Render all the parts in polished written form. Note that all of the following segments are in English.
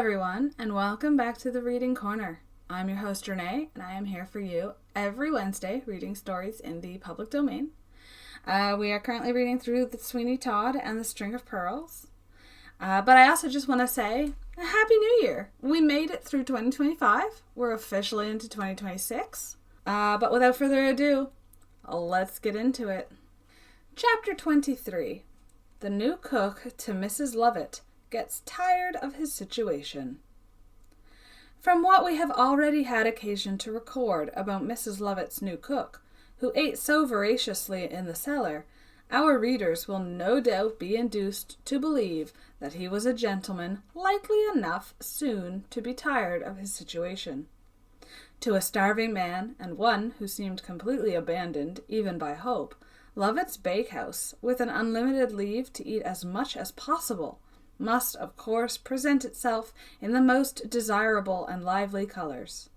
everyone, and welcome back to the Reading Corner. I'm your host Renee, and I am here for you every Wednesday reading stories in the public domain. We are currently reading through the Sweeny Todd and the String of Pearls. But I also just want to say, Happy New Year! We made it through 2025. We're officially into 2026. But without further ado, let's get into it. Chapter 23. The new cook to Mrs. Lovitt gets tired of his situation. From what we have already had occasion to record about Mrs. Lovitt's new cook, who ate so voraciously in the cellar, our readers will no doubt be induced to believe that he was a gentleman likely enough soon to be tired of his situation. To a starving man, and one who seemed completely abandoned even by hope, Lovitt's bakehouse, with an unlimited leave to eat as much as possible, must, of course, present itself in the most desirable and lively colors.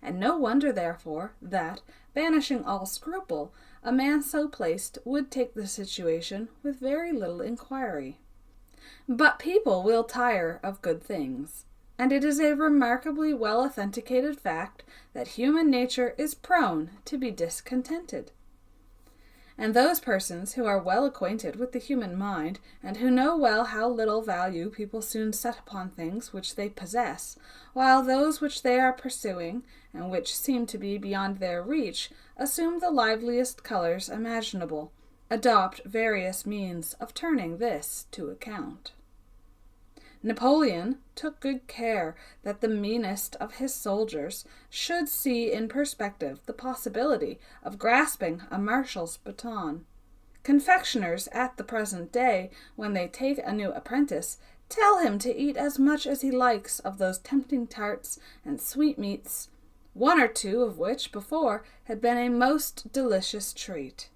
And no wonder, therefore, that, banishing all scruple, a man so placed would take the situation with very little inquiry. But people will tire of good things, and it is a remarkably well-authenticated fact that human nature is prone to be discontented. And those persons who are well acquainted with the human mind, and who know well how little value people soon set upon things which they possess, while those which they are pursuing, and which seem to be beyond their reach, assume the liveliest colours imaginable, adopt various means of turning this to account. Napoleon took good care that the meanest of his soldiers should see in perspective the possibility of grasping a marshal's baton. Confectioners at the present day, when they take a new apprentice, tell him to eat as much as he likes of those tempting tarts and sweetmeats, one or two of which before had been a most delicious treat.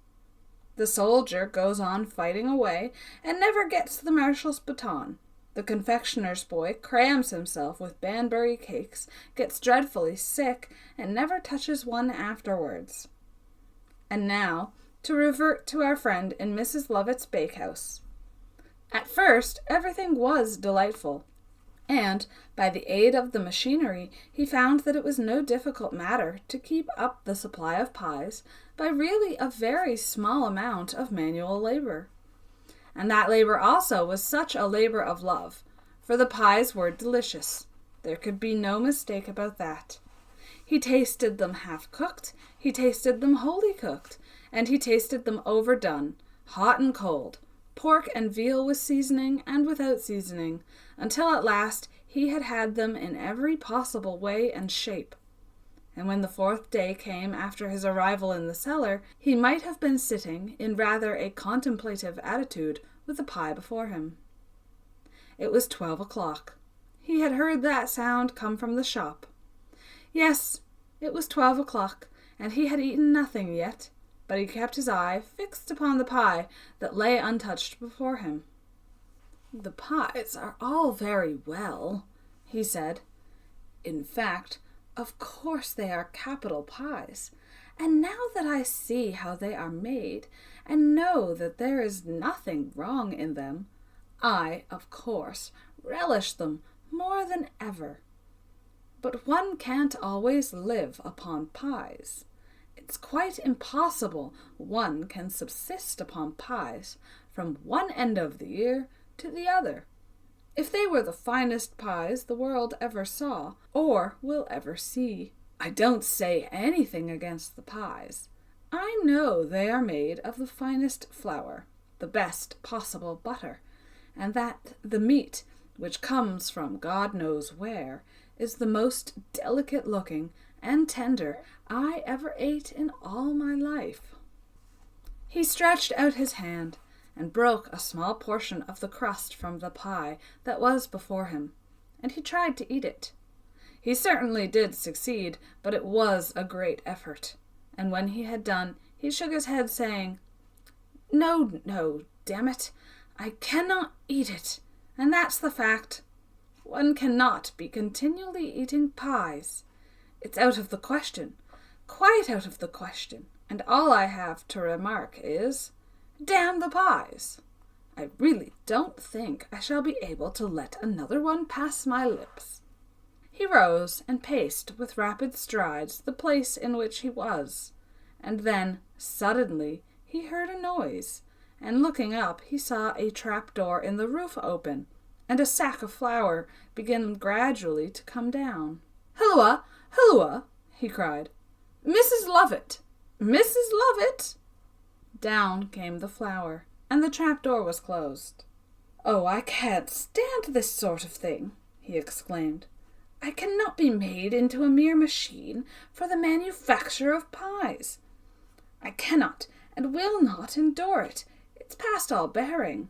The soldier goes on fighting away and never gets the marshal's baton. The confectioner's boy crams himself with Banbury cakes, gets dreadfully sick, and never touches one afterwards. And now, to revert to our friend in Mrs. Lovitt's bakehouse. At first, everything was delightful, and, by the aid of the machinery, he found that it was no difficult matter to keep up the supply of pies by really a very small amount of manual labor. And that labor also was such a labor of love, for the pies were delicious. There could be no mistake about that. He tasted them half-cooked, he tasted them wholly cooked, and he tasted them overdone, hot and cold, pork and veal with seasoning and without seasoning, until at last he had had them in every possible way and shape. And when the fourth day came after his arrival in the cellar, he might have been sitting in rather a contemplative attitude with the pie before him. It was 12 o'clock. He had heard that sound come from the shop. Yes, it was 12 o'clock, and he had eaten nothing yet, but he kept his eye fixed upon the pie that lay untouched before him. "The pies are all very well," he said. "In fact, of course they are capital pies, and now that I see how they are made, and know that there is nothing wrong in them, I, of course, relish them more than ever. But one can't always live upon pies. It's quite impossible one can subsist upon pies from one end of the year to the other. If they were the finest pies the world ever saw, or will ever see. I don't say anything against the pies. I know they are made of the finest flour, the best possible butter, and that the meat, which comes from God knows where, is the most delicate-looking and tender I ever ate in all my life." He stretched out his hand and broke a small portion of the crust from the pie that was before him, and he tried to eat it. He certainly did succeed, but it was a great effort, and when he had done, he shook his head, saying, No, damn it, I cannot eat it, and that's the fact. One cannot be continually eating pies. It's out of the question, quite out of the question, and all I have to remark is, damn the pies. I really don't think I shall be able to let another one pass my lips." He rose and paced with rapid strides the place in which he was, and then, suddenly, he heard a noise, and looking up he saw a trap-door in the roof open, and a sack of flour begin gradually to come down. "Hilloa! Hilloa!" he cried. "Mrs. Lovitt! Mrs. Lovitt!" Down came the flour, and the trap-door was closed. "Oh, I can't stand this sort of thing," he exclaimed. "I cannot be made into a mere machine for the manufacture of pies. I cannot and will not endure it. It's past all bearing."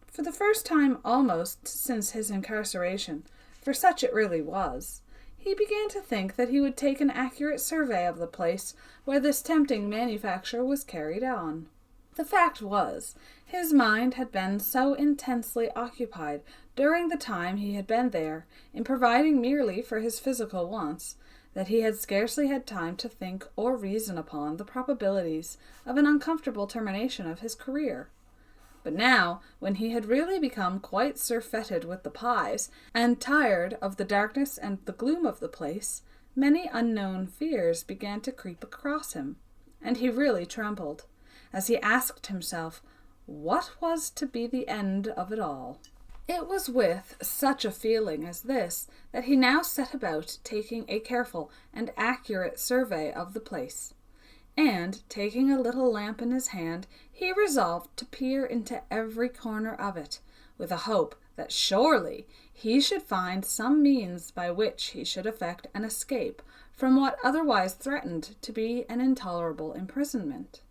For the first time almost since his incarceration, for such it really was, he began to think that he would take an accurate survey of the place where this tempting manufacture was carried on. The fact was, his mind had been so intensely occupied during the time he had been there in providing merely for his physical wants, that he had scarcely had time to think or reason upon the probabilities of an uncomfortable termination of his career. But now, when he had really become quite surfeited with the pies, and tired of the darkness and the gloom of the place, many unknown fears began to creep across him, and he really trembled, as he asked himself what was to be the end of it all. It was with such a feeling as this that he now set about taking a careful and accurate survey of the place, and, taking a little lamp in his hand, he resolved to peer into every corner of it, with a hope that surely he should find some means by which he should effect an escape from what otherwise threatened to be an intolerable imprisonment.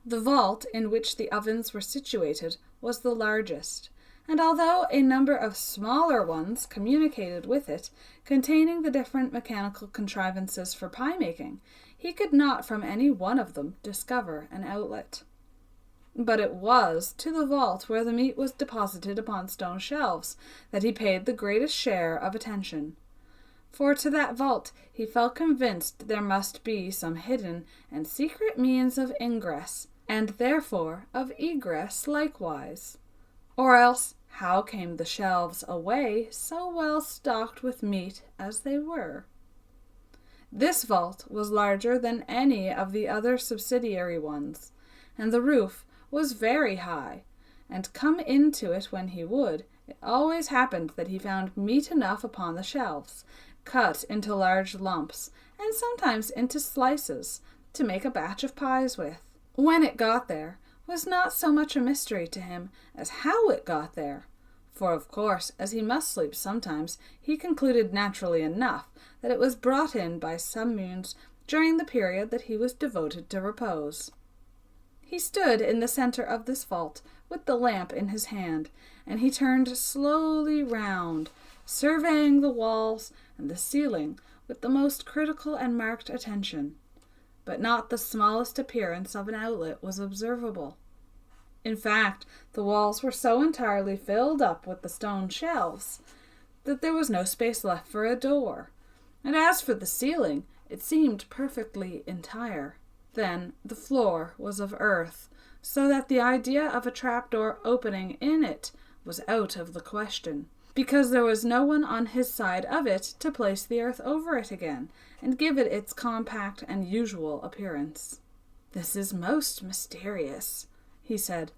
The vault in which the ovens were situated was the largest, and although a number of smaller ones communicated with it, containing the different mechanical contrivances for pie-making, he could not from any one of them discover an outlet. But it was to the vault where the meat was deposited upon stone shelves that he paid the greatest share of attention. For to that vault he felt convinced there must be some hidden and secret means of ingress, and therefore of egress likewise. Or else, how came the shelves away so well stocked with meat as they were? This vault was larger than any of the other subsidiary ones, and the roof was very high, and come into it when he would, it always happened that he found meat enough upon the shelves, cut into large lumps, and sometimes into slices, to make a batch of pies with. When it got there was not so much a mystery to him as how it got there, for of course, as he must sleep sometimes, he concluded naturally enough that it was brought in by some means during the period that he was devoted to repose. He stood in the center of this vault with the lamp in his hand, and he turned slowly round, surveying the walls and the ceiling with the most critical and marked attention. But not the smallest appearance of an outlet was observable. In fact, the walls were so entirely filled up with the stone shelves that there was no space left for a door, and as for the ceiling, it seemed perfectly entire. Then the floor was of earth, so that the idea of a trapdoor opening in it was out of the question, because there was no one on his side of it to place the earth over it again, and give it its compact and usual appearance. "This is most mysterious," he said,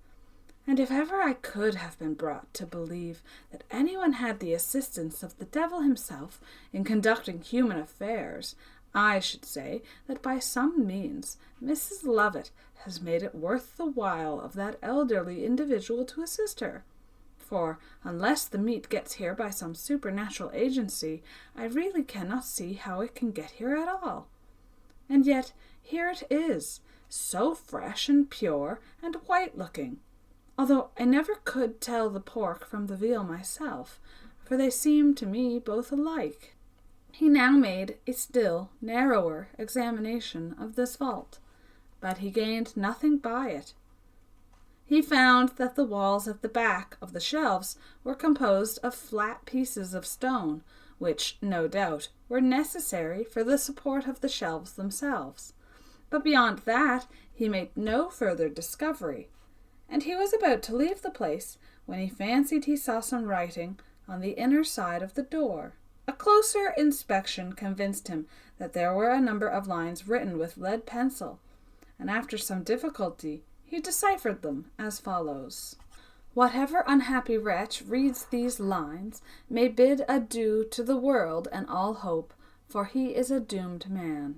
"and if ever I could have been brought to believe that anyone had the assistance of the devil himself in conducting human affairs, I should say that by some means Mrs. Lovitt has made it worth the while of that elderly individual to assist her. For, unless the meat gets here by some supernatural agency, I really cannot see how it can get here at all. And yet here it is, so fresh and pure and white-looking, although I never could tell the pork from the veal myself, for they seem to me both alike." He now made a still narrower examination of this vault, but he gained nothing by it. He found that the walls at the back of the shelves were composed of flat pieces of stone, which, no doubt, were necessary for the support of the shelves themselves. But beyond that he made no further discovery, and he was about to leave the place when he fancied he saw some writing on the inner side of the door. A closer inspection convinced him that there were a number of lines written with lead pencil, and after some difficulty he deciphered them as follows. Whatever unhappy wretch reads these lines may bid adieu to the world and all hope, for he is a doomed man.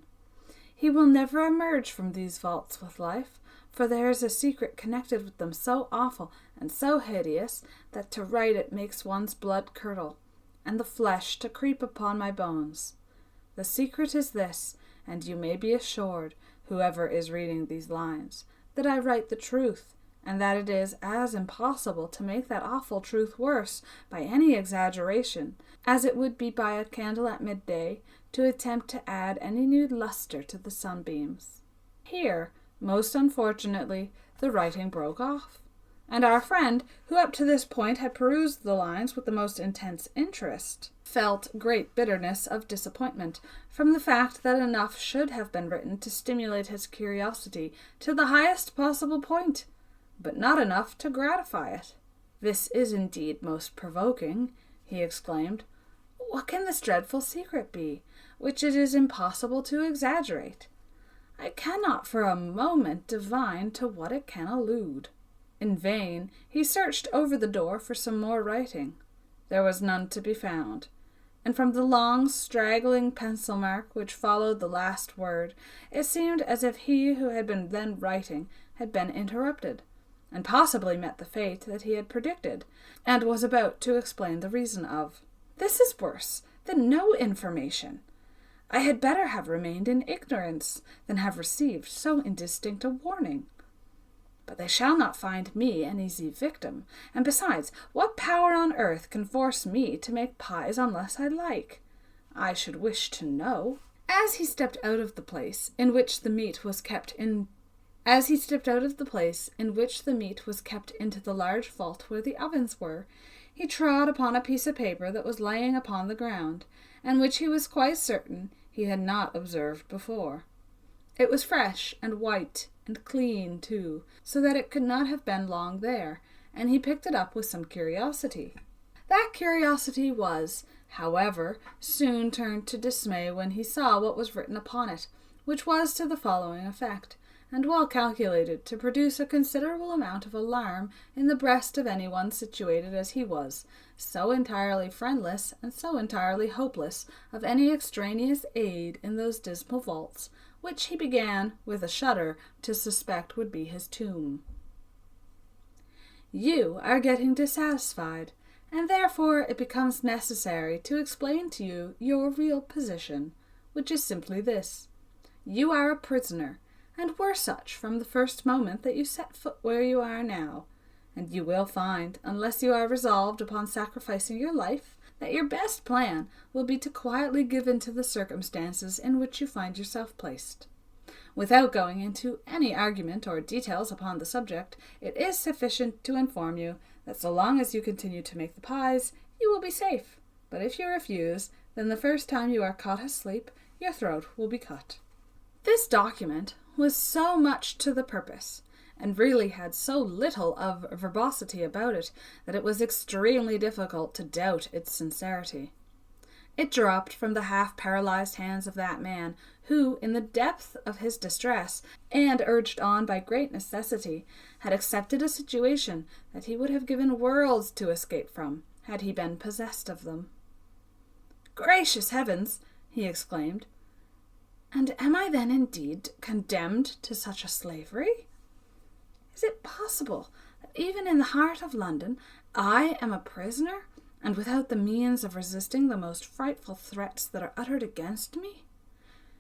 He will never emerge from these vaults with life, for there is a secret connected with them so awful and so hideous that to write it makes one's blood curdle, and the flesh to creep upon my bones. The secret is this, and you may be assured, whoever is reading these lines, that I write the truth, and that it is as impossible to make that awful truth worse by any exaggeration as it would be by a candle at midday to attempt to add any new lustre to the sunbeams. Here, most unfortunately, the writing broke off, and our friend, who up to this point had perused the lines with the most intense interest, felt great bitterness of disappointment from the fact that enough should have been written to stimulate his curiosity to the highest possible point, but not enough to gratify it. "This is indeed most provoking," he exclaimed. "What can this dreadful secret be, which it is impossible to exaggerate? I cannot for a moment divine to what it can allude." In vain he searched over the door for some more writing. There was none to be found, and from the long, straggling pencil mark which followed the last word, it seemed as if he who had been then writing had been interrupted, and possibly met the fate that he had predicted, and was about to explain the reason of. "This is worse than no information. I had better have remained in ignorance than have received so indistinct a warning. But they shall not find me an easy victim, and besides, what power on earth can force me to make pies unless I like? I should wish to know." As he stepped out of the place in which the meat was kept into the large vault where the ovens were, he trod upon a piece of paper that was laying upon the ground, and which he was quite certain he had not observed before. It was fresh and white and clean, too, so that it could not have been long there, and he picked it up with some curiosity. That curiosity was, however, soon turned to dismay when he saw what was written upon it, which was to the following effect, and well calculated to produce a considerable amount of alarm in the breast of anyone situated as he was, so entirely friendless and so entirely hopeless of any extraneous aid in those dismal vaults, which he began, with a shudder, to suspect would be his tomb. "You are getting dissatisfied, and therefore it becomes necessary to explain to you your real position, which is simply this. You are a prisoner, and were such from the first moment that you set foot where you are now, and you will find, unless you are resolved upon sacrificing your life, that your best plan will be to quietly give in to the circumstances in which you find yourself placed. Without going into any argument or details upon the subject, it is sufficient to inform you that so long as you continue to make the pies, you will be safe, but if you refuse, then the first time you are caught asleep, your throat will be cut." This document was so much to the purpose, and really had so little of verbosity about it, that it was extremely difficult to doubt its sincerity. It dropped from the half-paralyzed hands of that man, who, in the depth of his distress, and urged on by great necessity, had accepted a situation that he would have given worlds to escape from, had he been possessed of them. "Gracious heavens!" he exclaimed. "And am I then indeed condemned to such a slavery? Is it possible that even in the heart of London I am a prisoner, and without the means of resisting the most frightful threats that are uttered against me?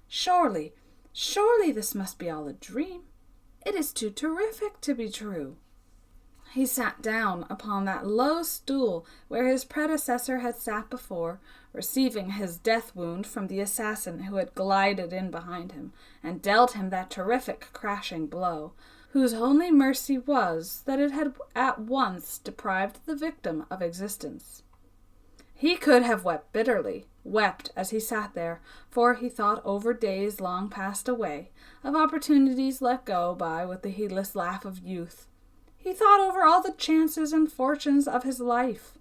Surely this must be all a dream. It is too terrific to be true." He sat down upon that low stool where his predecessor had sat before, receiving his death wound from the assassin who had glided in behind him, and dealt him that terrific crashing blow, whose only mercy was that it had at once deprived the victim of existence. He could have wept bitterly, wept as he sat there, for he thought over days long passed away, of opportunities let go by with the heedless laugh of youth. He He thought over all the chances and fortunes of his life.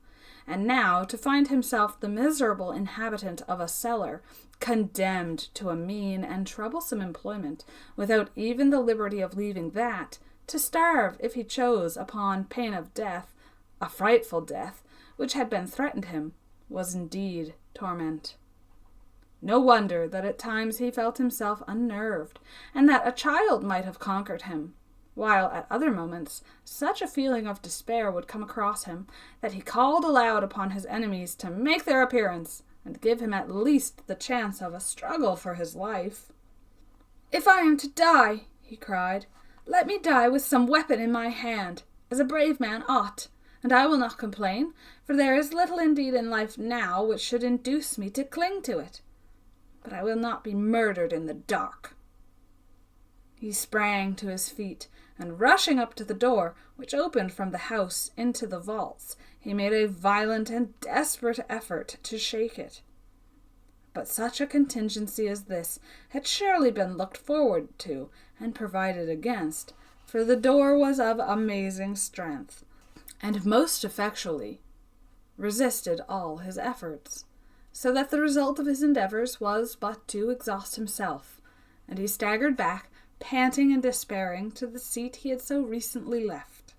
And now, to find himself the miserable inhabitant of a cellar, condemned to a mean and troublesome employment, without even the liberty of leaving that, to starve if he chose upon pain of death, a frightful death, which had been threatened him, was indeed torment. No wonder that at times he felt himself unnerved, and that a child might have conquered him, while at other moments such a feeling of despair would come across him that he called aloud upon his enemies to make their appearance and give him at least the chance of a struggle for his life. "If I am to die," he cried, "let me die with some weapon in my hand, as a brave man ought, and I will not complain, for there is little indeed in life now which should induce me to cling to it. But I will not be murdered in the dark." He sprang to his feet, and rushing up to the door, which opened from the house into the vaults, he made a violent and desperate effort to shake it. But such a contingency as this had surely been looked forward to and provided against, for the door was of amazing strength, and most effectually resisted all his efforts, so that the result of his endeavors was but to exhaust himself, and he staggered back, panting and despairing, to the seat he had so recently left.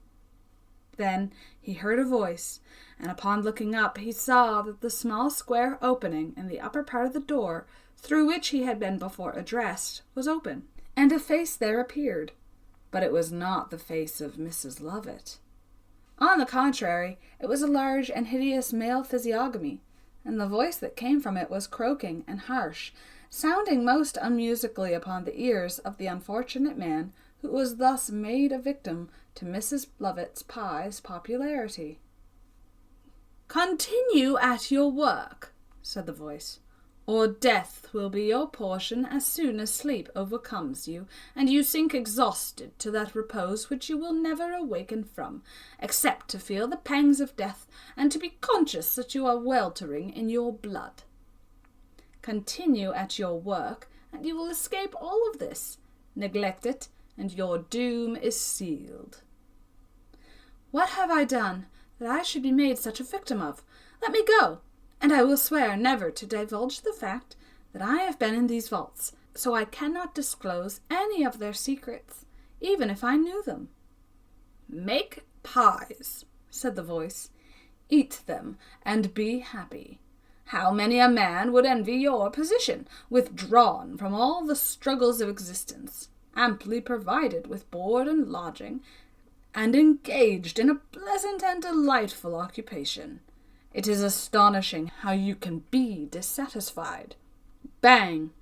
Then he heard a voice, and upon looking up he saw that the small square opening in the upper part of the door, through which he had been before addressed, was open, and a face there appeared. But it was not the face of Mrs. Lovitt. On the contrary, it was a large and hideous male physiognomy, and the voice that came from it was croaking and harsh, sounding most unmusically upon the ears of the unfortunate man who was thus made a victim to Mrs. Lovitt's pie's popularity. "Continue at your work," said the voice, "or death will be your portion as soon as sleep overcomes you, and you sink exhausted to that repose which you will never awaken from, except to feel the pangs of death, and to be conscious that you are weltering in your blood. Continue at your work, and you will escape all of this. Neglect it, and your doom is sealed." "What have I done that I should be made such a victim of? Let me go, and I will swear never to divulge the fact that I have been in these vaults, so I cannot disclose any of their secrets, even if I knew them." "Make pies," said the voice. "Eat them, and be happy. How many a man would envy your position, withdrawn from all the struggles of existence, amply provided with board and lodging, and engaged in a pleasant and delightful occupation. It is astonishing how you can be dissatisfied." Bang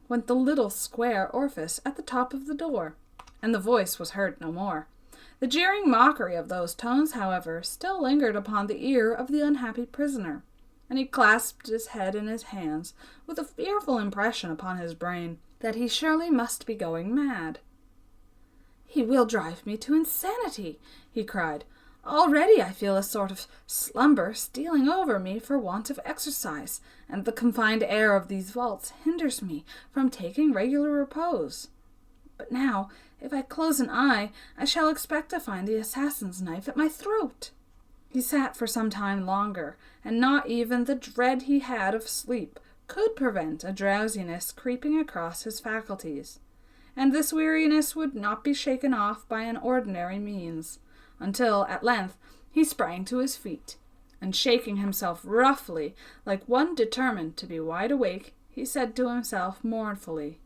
went the little square orifice at the top of the door, and the voice was heard no more. The jeering mockery of those tones, however, still lingered upon the ear of the unhappy prisoner, and he clasped his head in his hands with a fearful impression upon his brain that he surely must be going mad. "He will drive me to insanity," he cried. "Already I feel a sort of slumber stealing over me for want of exercise, and the confined air of these vaults hinders me from taking regular repose. But now, if I close an eye, I shall expect to find the assassin's knife at my throat." He sat for some time longer, and not even the dread he had of sleep could prevent a drowsiness creeping across his faculties, and this weariness would not be shaken off by an ordinary means, until at length he sprang to his feet, and shaking himself roughly, like one determined to be wide awake, he said to himself mournfully,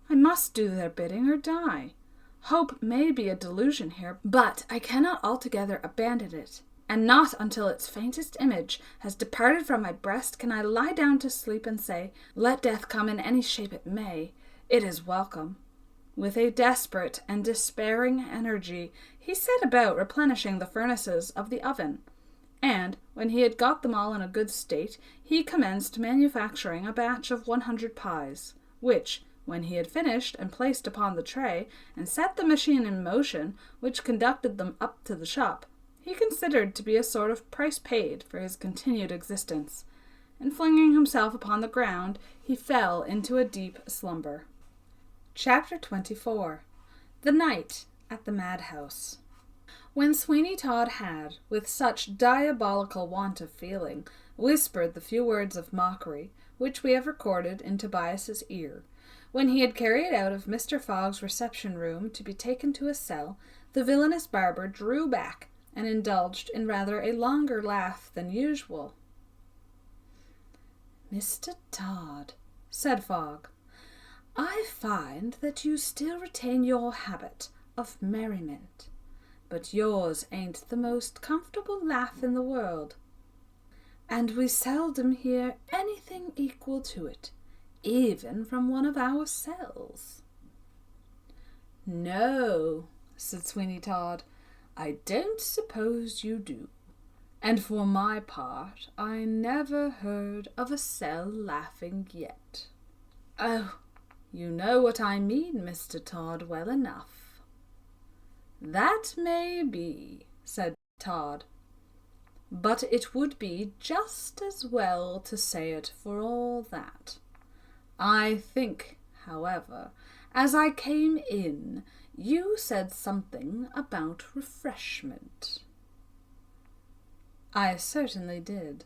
"I must do their bidding or die. Hope may be a delusion here, but I cannot altogether abandon it, and not until its faintest image has departed from my breast can I lie down to sleep and say, let death come in any shape it may, it is welcome." With a desperate and despairing energy, he set about replenishing the furnaces of the oven, and, when he had got them all in a good state, he commenced manufacturing a batch of 100 pies, which, when he had finished and placed upon the tray, and set the machine in motion which conducted them up to the shop, he considered to be a sort of price paid for his continued existence, and flinging himself upon the ground, he fell into a deep slumber. Chapter 24. The Night at the Madhouse. When Sweeny Todd had, with such diabolical want of feeling, whispered the few words of mockery which we have recorded in Tobias's ear, when he had carried out of Mr. Fogg's reception-room to be taken to a cell, the villainous barber drew back and indulged in rather a longer laugh than usual. "Mr. Todd," said Fogg, "I find that you still retain your habit of merriment, but yours ain't the most comfortable laugh in the world, and we seldom hear anything equal to it, even from one of ourselves." "No," said Sweeny Todd, "I don't suppose you do. And for my part, I never heard of a cell laughing yet." "Oh, you know what I mean, Mr. Todd, well enough." "That may be," said Todd, "but it would be just as well to say it for all that. I think, however, as I came in, you said something about refreshment." "I certainly did.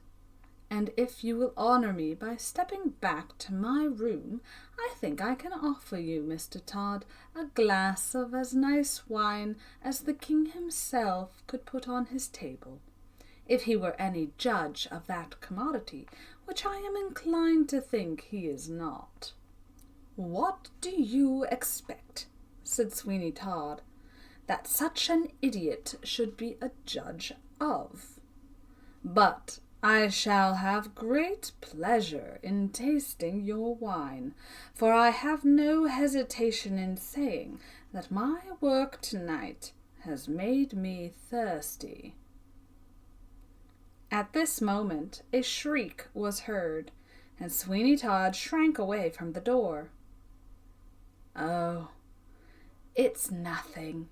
And if you will honour me by stepping back to my room, I think I can offer you, Mr. Todd, a glass of as nice wine as the king himself could put on his table, if he were any judge of that commodity, which I am inclined to think he is not." "What do you expect," said Sweeny Todd, "that such an idiot should be a judge of? But I shall have great pleasure in tasting your wine, for I have no hesitation in saying that my work tonight has made me thirsty." At this moment a shriek was heard, and Sweeny Todd shrank away from the door. "Oh, it's nothing,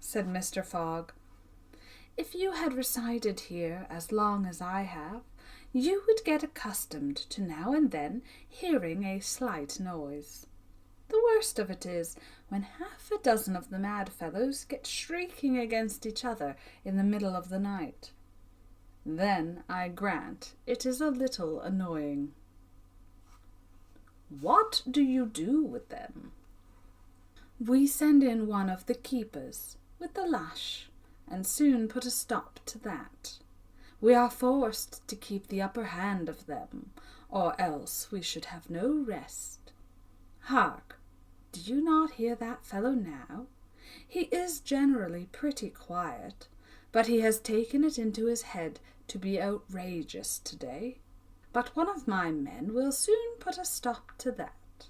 said Mr. Fogg. "If you had resided here as long as I have, you would get accustomed to now and then hearing a slight noise. The worst of it is, when half a dozen of the mad fellows get shrieking against each other in the middle of the night. Then, I grant, it is a little annoying." "What do you do with them?" "We send in one of the keepers, with the lash, and soon put a stop to that. We are forced to keep the upper hand of them, or else we should have no rest. Hark! Do you not hear that fellow now? He is generally pretty quiet, but he has taken it into his head to be outrageous today. But one of my men will soon put a stop to that.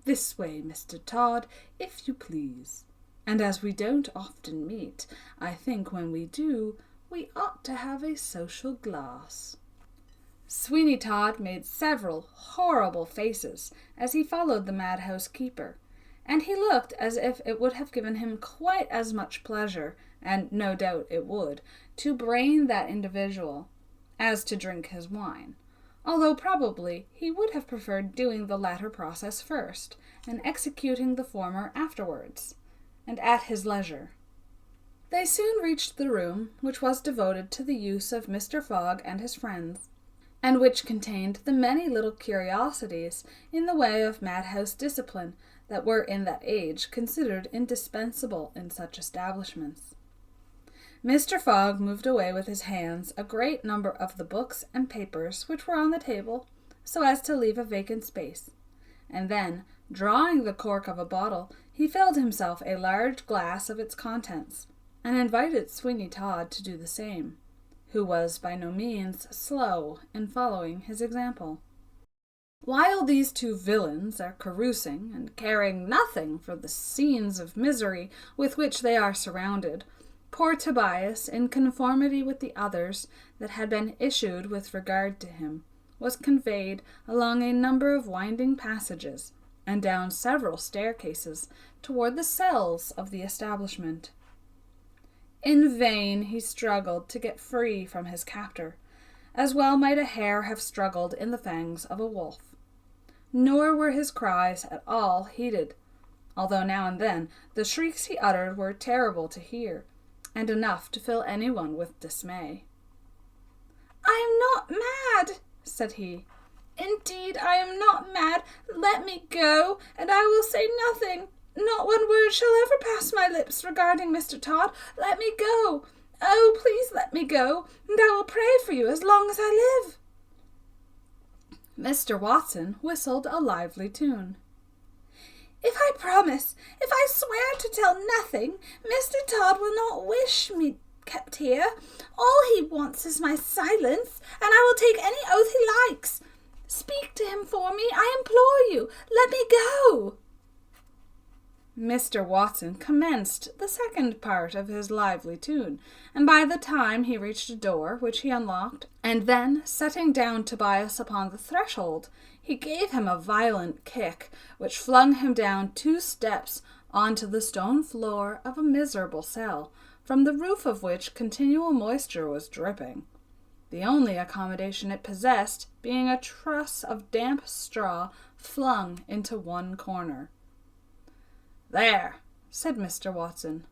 This way, Mr. Todd, if you please. And as we don't often meet, I think when we do, we ought to have a social glass." Sweeny Todd made several horrible faces as he followed the madhouse keeper, and he looked as if it would have given him quite as much pleasure, and no doubt it would, to brain that individual as to drink his wine, although probably he would have preferred doing the latter process first, and executing the former afterwards, and at his leisure. They soon reached the room which was devoted to the use of Mr. Fogg and his friends, and which contained the many little curiosities in the way of madhouse discipline that were in that age considered indispensable in such establishments. Mr. Fogg moved away with his hands a great number of the books and papers which were on the table, so as to leave a vacant space, and then, drawing the cork of a bottle, he filled himself a large glass of its contents, and invited Sweeny Todd to do the same, who was by no means slow in following his example. While these two villains are carousing and caring nothing for the scenes of misery with which they are surrounded, poor Tobias, in conformity with the others that had been issued with regard to him, was conveyed along a number of winding passages and down several staircases toward the cells of the establishment. In vain he struggled to get free from his captor, as well might a hare have struggled in the fangs of a wolf. Nor were his cries at all heeded, although now and then the shrieks he uttered were terrible to hear, and enough to fill anyone with dismay. "I am not mad," said he. "Indeed, I am not mad. Let me go, and I will say nothing. Not one word shall ever pass my lips regarding Mr. Todd. Let me go. Oh, please let me go, and I will pray for you as long as I live." Mr. Watson whistled a lively tune. "If I promise, if I swear to tell nothing, Mr. Todd will not wish me kept here. All he wants is my silence, and I will take any oath he likes. Speak to him for me, I implore you. Let me go." Mr. Watson commenced the second part of his lively tune, and by the time he reached a door, which he unlocked, and then, setting down Tobias upon the threshold, he gave him a violent kick, which flung him down 2 steps onto the stone floor of a miserable cell, from the roof of which continual moisture was dripping, the only accommodation it possessed being a truss of damp straw flung into one corner. "There," said Mr. Watson.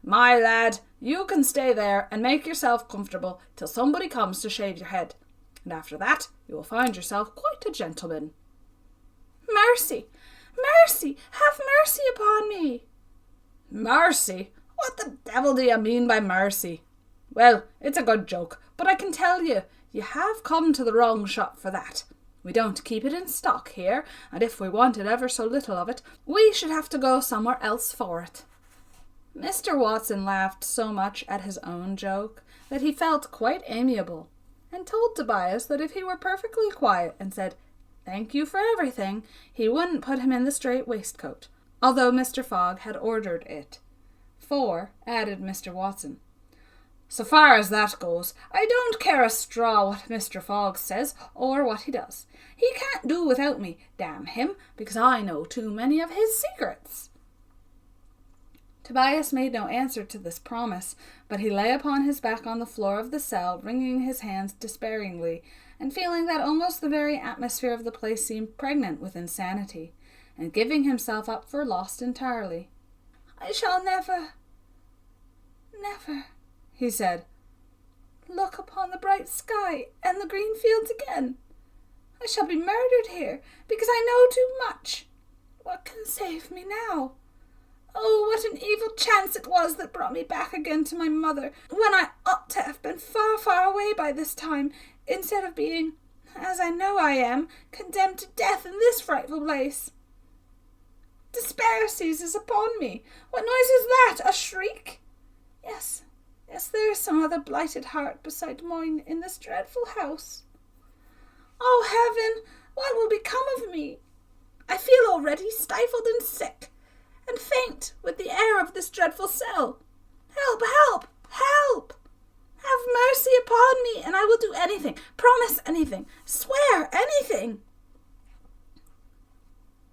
"My lad, you can stay there and make yourself comfortable till somebody comes to shave your head, and after that you will find yourself quite a gentleman." "Mercy! Mercy! Have mercy upon me!" "Mercy? What the devil do you mean by mercy? Well, it's a good joke, but I can tell you, you have come to the wrong shop for that. We don't keep it in stock here, and if we wanted ever so little of it, we should have to go somewhere else for it." Mr. Watson laughed so much at his own joke that he felt quite amiable, and told Tobias that if he were perfectly quiet and said, "Thank you for everything," he wouldn't put him in the strait waistcoat, although Mr. Fogg had ordered it. "For," added Mr. Watson, "so far as that goes, I don't care a straw what Mr. Fogg says or what he does. He can't do without me, damn him, because I know too many of his secrets." Tobias made no answer to this promise, but he lay upon his back on the floor of the cell, wringing his hands despairingly, and feeling that almost the very atmosphere of the place seemed pregnant with insanity, and giving himself up for lost entirely. "I shall never, he said, "look upon the bright sky and the green fields again. I shall be murdered here, because I know too much. What can save me now? Oh, what an evil chance it was that brought me back again to my mother, when I ought to have been far, far away by this time, instead of being, as I know I am, condemned to death in this frightful place. Despair seizes upon me. What noise is that? A shriek? Yes, there is some other blighted heart beside mine in this dreadful house. Oh, heaven, what will become of me? I feel already stifled and sick, and faint with the air of this dreadful cell. Help, help, help! Have mercy upon me, and I will do anything, promise anything, swear anything."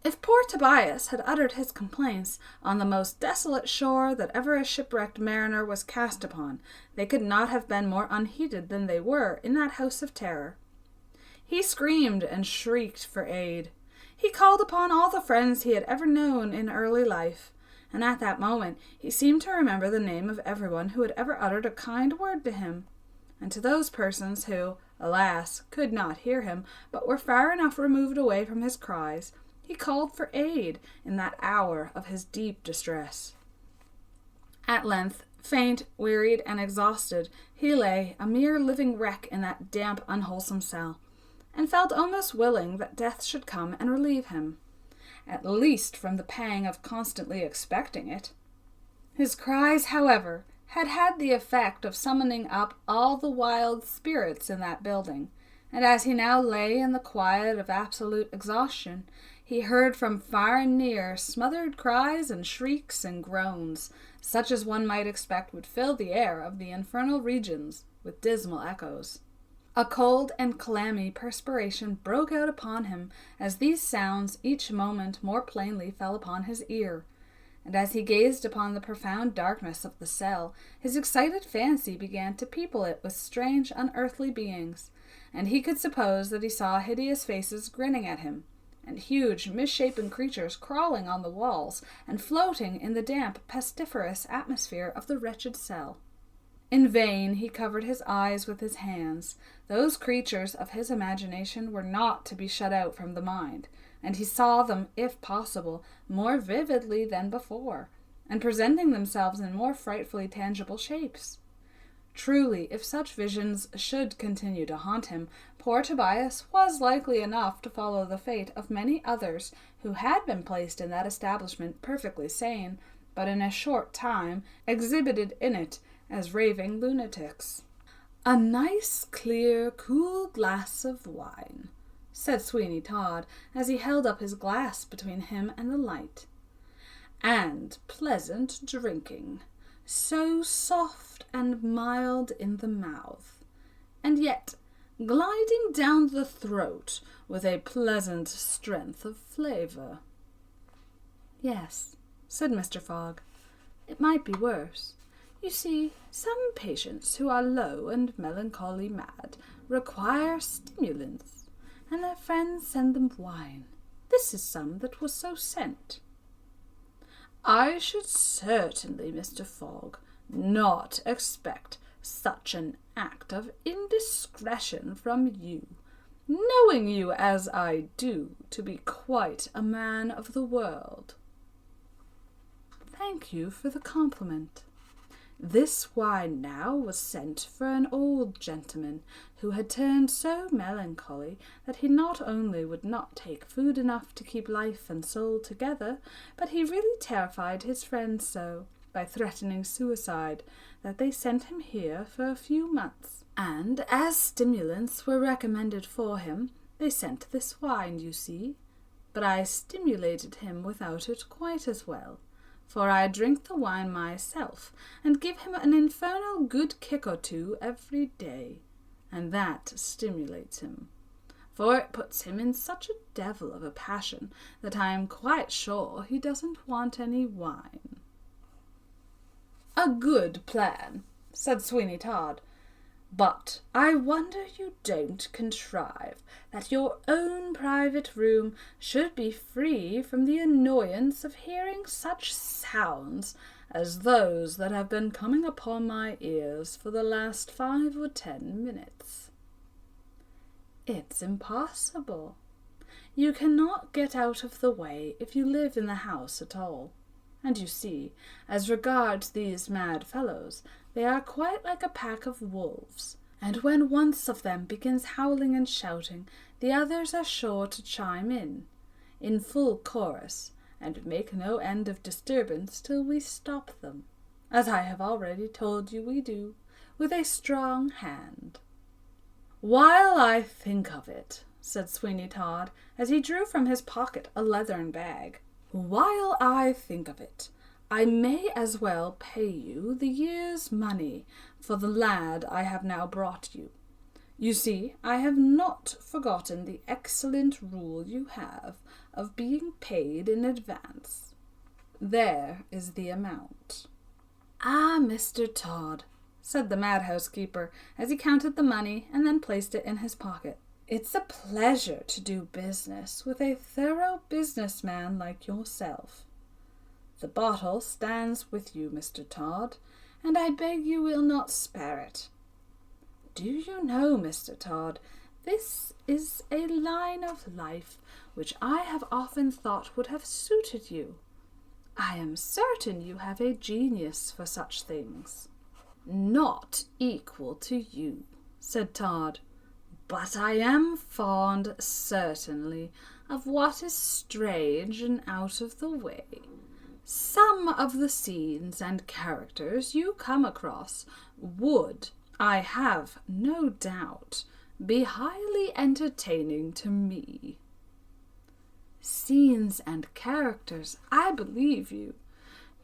If poor Tobias had uttered his complaints on the most desolate shore that ever a shipwrecked mariner was cast upon, they could not have been more unheeded than they were in that house of terror. He screamed and shrieked for aid. He called upon all the friends he had ever known in early life, and at that moment he seemed to remember the name of everyone who had ever uttered a kind word to him, and to those persons who, alas, could not hear him, but were far enough removed away from his cries, he called for aid in that hour of his deep distress. At length, faint, wearied, and exhausted, he lay, a mere living wreck in that damp, unwholesome cell, and felt almost willing that death should come and relieve him, at least from the pang of constantly expecting it. His cries, however, had had the effect of summoning up all the wild spirits in that building, and as he now lay in the quiet of absolute exhaustion, he heard from far and near smothered cries and shrieks and groans, such as one might expect would fill the air of the infernal regions with dismal echoes. A cold and clammy perspiration broke out upon him as these sounds each moment more plainly fell upon his ear, and as he gazed upon the profound darkness of the cell, his excited fancy began to people it with strange unearthly beings, and he could suppose that he saw hideous faces grinning at him, and huge, misshapen creatures crawling on the walls and floating in the damp, pestiferous atmosphere of the wretched cell. In vain he covered his eyes with his hands. Those creatures of his imagination were not to be shut out from the mind, and he saw them, if possible, more vividly than before, and presenting themselves in more frightfully tangible shapes. Truly, if such visions should continue to haunt him, poor Tobias was likely enough to follow the fate of many others who had been placed in that establishment perfectly sane, but in a short time exhibited in it as raving lunatics. "A nice, clear, cool glass of wine," said Sweeny Todd, as he held up his glass between him and the light. "And pleasant drinking, so soft and mild in the mouth, and yet gliding down the throat with a pleasant strength of flavour." "Yes," said Mr. Fogg, "it might be worse. You see, some patients who are low and melancholy mad require stimulants, and their friends send them wine. This is some that was so sent." "I should certainly, Mr. Fogg, not expect such an act of indiscretion from you, knowing you as I do to be quite a man of the world." "Thank you for the compliment." This wine now was sent for an old gentleman who had turned so melancholy that he not only would not take food enough to keep life and soul together, but he really terrified his friends so, by threatening suicide, that they sent him here for a few months. And as stimulants were recommended for him, they sent this wine, you see. But I stimulated him without it quite as well, for I drink the wine myself, and give him an infernal good kick or two every day, and that stimulates him, for it puts him in such a devil of a passion that I am quite sure he doesn't want any wine." "A good plan," said Sweeny Todd, "but I wonder you don't contrive that your own private room should be free from the annoyance of hearing such sounds as those that have been coming upon my ears for the last 5 or 10 minutes. "It's impossible. You cannot get out of the way if you live in the house at all. And you see, as regards these mad fellows, they are quite like a pack of wolves, and when once of them begins howling and shouting, the others are sure to chime in full chorus, and make no end of disturbance till we stop them, as I have already told you we do, with a strong hand." "While I think of it," said Sweeny Todd, as he drew from his pocket a leathern bag, "while I think of it, I may as well pay you the year's money for the lad I have now brought you. You see, I have not forgotten the excellent rule you have of being paid in advance. There is the amount." "Ah, Mr. Todd," said the madhouse keeper, as he counted the money and then placed it in his pocket, "it's a pleasure to do business with a thorough businessman like yourself. The bottle stands with you, Mr. Todd, and I beg you will not spare it. Do you know, Mr. Todd, this is a line of life which I have often thought would have suited you. I am certain you have a genius for such things." "Not equal to you," said Todd, "but I am fond, certainly, of what is strange and out of the way. Some of the scenes and characters you come across would, I have no doubt, be highly entertaining to me." "Scenes and characters, I believe you.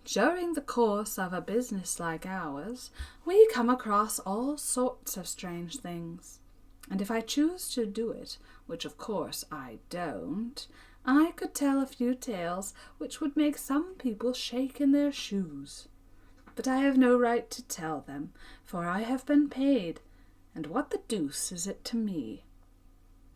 During the course of a business like ours, we come across all sorts of strange things, and if I choose to do it, which of course I don't, I could tell a few tales which would make some people shake in their shoes. But I have no right to tell them, for I have been paid, and what the deuce is it to me?"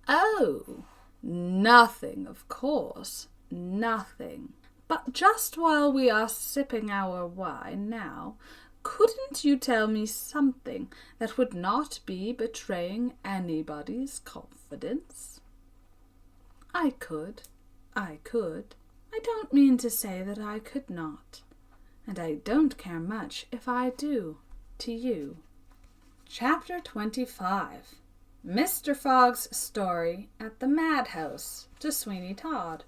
"Oh, Nothing, of course, nothing. But just while we are sipping our wine now, couldn't you tell me something that would not be betraying anybody's confidence? I could. I don't mean to say that I could not, and I don't care much if I do, to you. Chapter 25. Mr. Fogg's Story at the Madhouse to Sweeny Todd.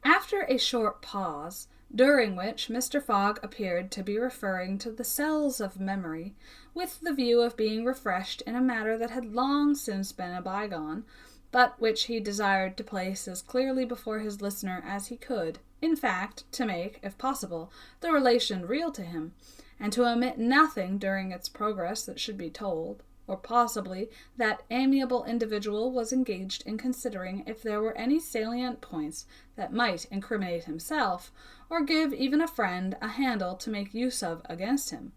After a short pause, during which Mr. Fogg appeared to be referring to the cells of memory, with the view of being refreshed in a matter that had long since been a bygone, but which he desired to place as clearly before his listener as he could, in fact, to make, if possible, the relation real to him, and to omit nothing during its progress that should be told, or possibly that amiable individual was engaged in considering if there were any salient points that might incriminate himself, or give even a friend a handle to make use of against him.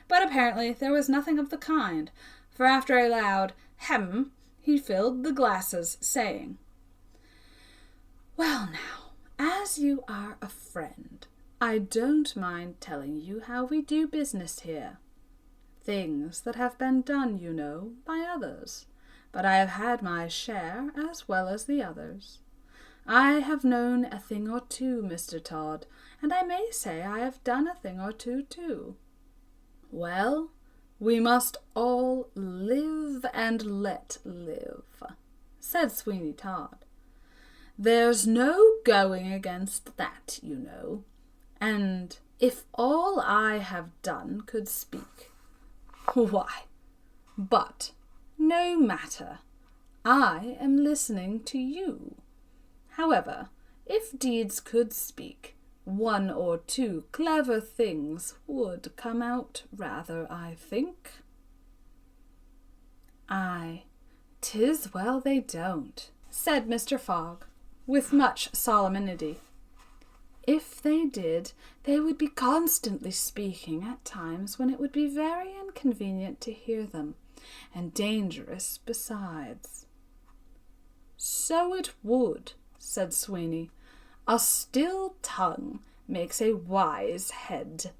But apparently there was nothing of the kind, for after a loud hem, he filled the glasses, saying, "Well now, as you are a friend, I don't mind telling you how we do business here. Things that have been done, you know, by others, but I have had my share as well as the others. I have known a thing or two, Mr. Todd, and I may say I have done a thing or two, too. Well, we must all live and let live," said Sweeny Todd. "There's no going against that, you know, and if all I have done could speak, why, but no matter, I am listening to you. However, if deeds could speak, one or two clever things would come out rather, I think." "Aye, 'tis well they don't," said Mr. Fogg, with much solemnity. "If they did, they would be constantly speaking at times when it would be very inconvenient to hear them, and dangerous besides." "So it would," said Sweeny. "A still tongue makes a wise head.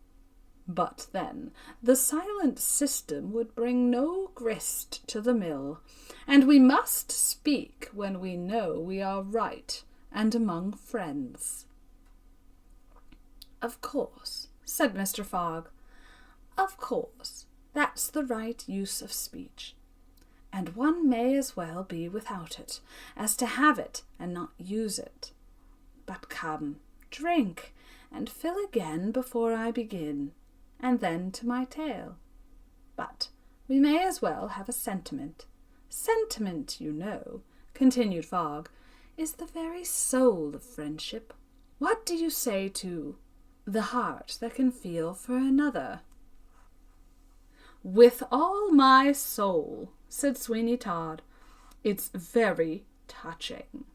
But then the silent system would bring no grist to the mill, and we must speak when we know we are right and among friends." "Of course," said Mr. Fogg. "Of course, that's the right use of speech, and one may as well be without it as to have it and not use it. But come, drink, and fill again before I begin, and then to my tale. But we may as well have a sentiment. Sentiment, you know," continued Fogg, "is the very soul of friendship. What do you say to the heart that can feel for another?" "With all my soul," said Sweeny Todd. "It's very touching.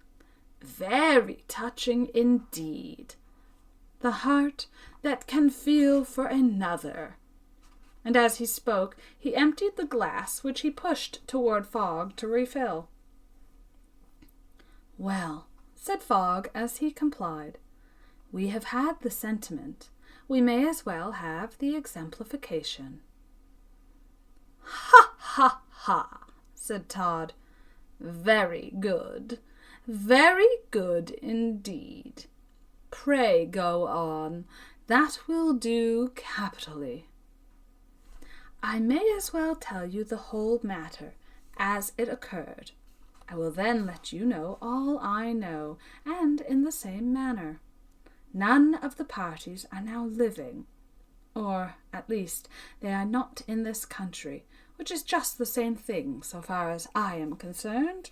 Very touching indeed. The heart that can feel for another." And as he spoke, he emptied the glass, which he pushed toward Fogg to refill. "Well," said Fogg as he complied, "we have had the sentiment. We may as well have the exemplification." "Ha, ha, ha," said Todd. "Very good. Very good indeed. Pray go on. That will do capitally." "I may as well tell you the whole matter as it occurred. I will then let you know all I know, and in the same manner. None of the parties are now living, or, at least, they are not in this country, which is just the same thing so far as I am concerned."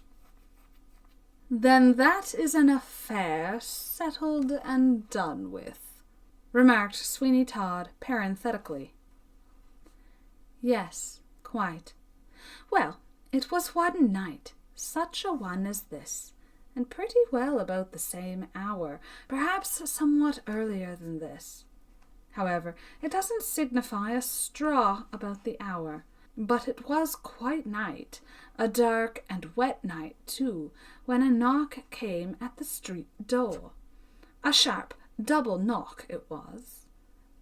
"Then that is an affair settled and done with," remarked Sweeny Todd parenthetically. "Yes, quite. Well, it was one night, such a one as this, and pretty well about the same hour, perhaps somewhat earlier than this. However, it doesn't signify a straw about the hour. But it was quite night, a dark and wet night too, when a knock came at the street door. A sharp double knock it was.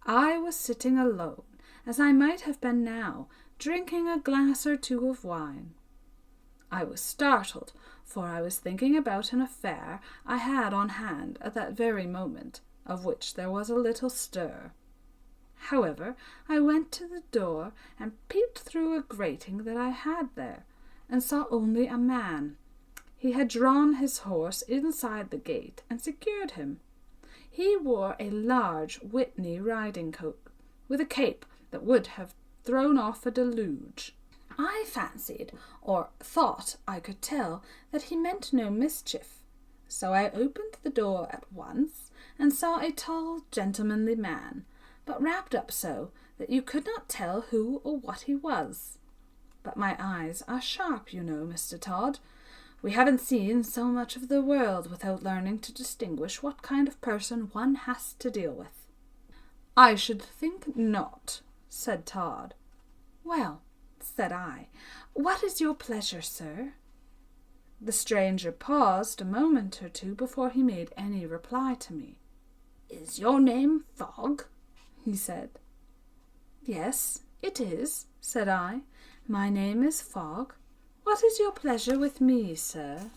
I was sitting alone, as I might have been now, drinking a glass or two of wine. I was startled, for I was thinking about an affair I had on hand at that very moment, of which there was a little stir. However, I went to the door and peeped through a grating that I had there, and saw only a man. He had drawn his horse inside the gate and secured him. He wore a large Whitney riding-coat, with a cape that would have thrown off a deluge. I fancied, or thought I could tell, that he meant no mischief, so I opened the door at once, and saw a tall, gentlemanly man, but wrapped up so that you could not tell who or what he was. But my eyes are sharp, you know, Mr. Todd. We haven't seen so much of the world without learning to distinguish what kind of person one has to deal with. I should think not, said Todd. Well, said I, what is your pleasure, sir? The stranger paused a moment or two before he made any reply to me. Is your name Fogg? He said. Yes, it is, said I. My name is Fogg. What is your pleasure with me, sir?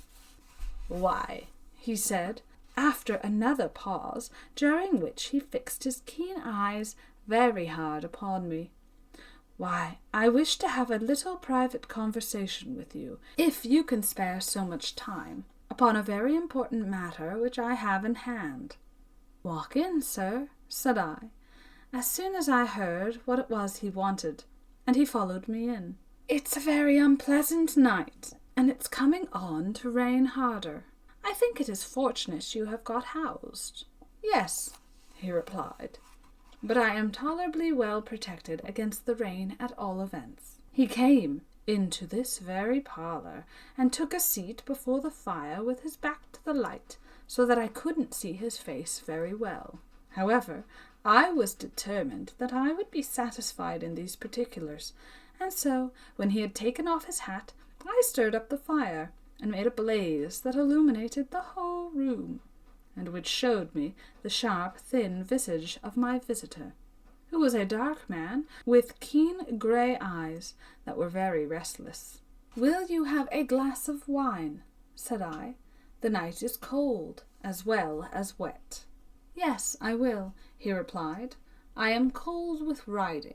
Why, he said, after another pause, during which he fixed his keen eyes very hard upon me. Why, I wish to have a little private conversation with you, if you can spare so much time, upon a very important matter which I have in hand. Walk in, sir, said I, as soon as I heard what it was he wanted, and he followed me in. It's a very unpleasant night, and it's coming on to rain harder. I think it is fortunate you have got housed. Yes, he replied, but I am tolerably well protected against the rain at all events. He came into this very parlour, and took a seat before the fire with his back to the light, so that I couldn't see his face very well. However, I was determined that I would be satisfied in these particulars, and so, when he had taken off his hat, I stirred up the fire, and made a blaze that illuminated the whole room, and which showed me the sharp, thin visage of my visitor, who was a dark man, with keen grey eyes that were very restless. Will you have a glass of wine? Said I. The night is cold, as well as wet. Yes, I will, he replied. I am cold with riding.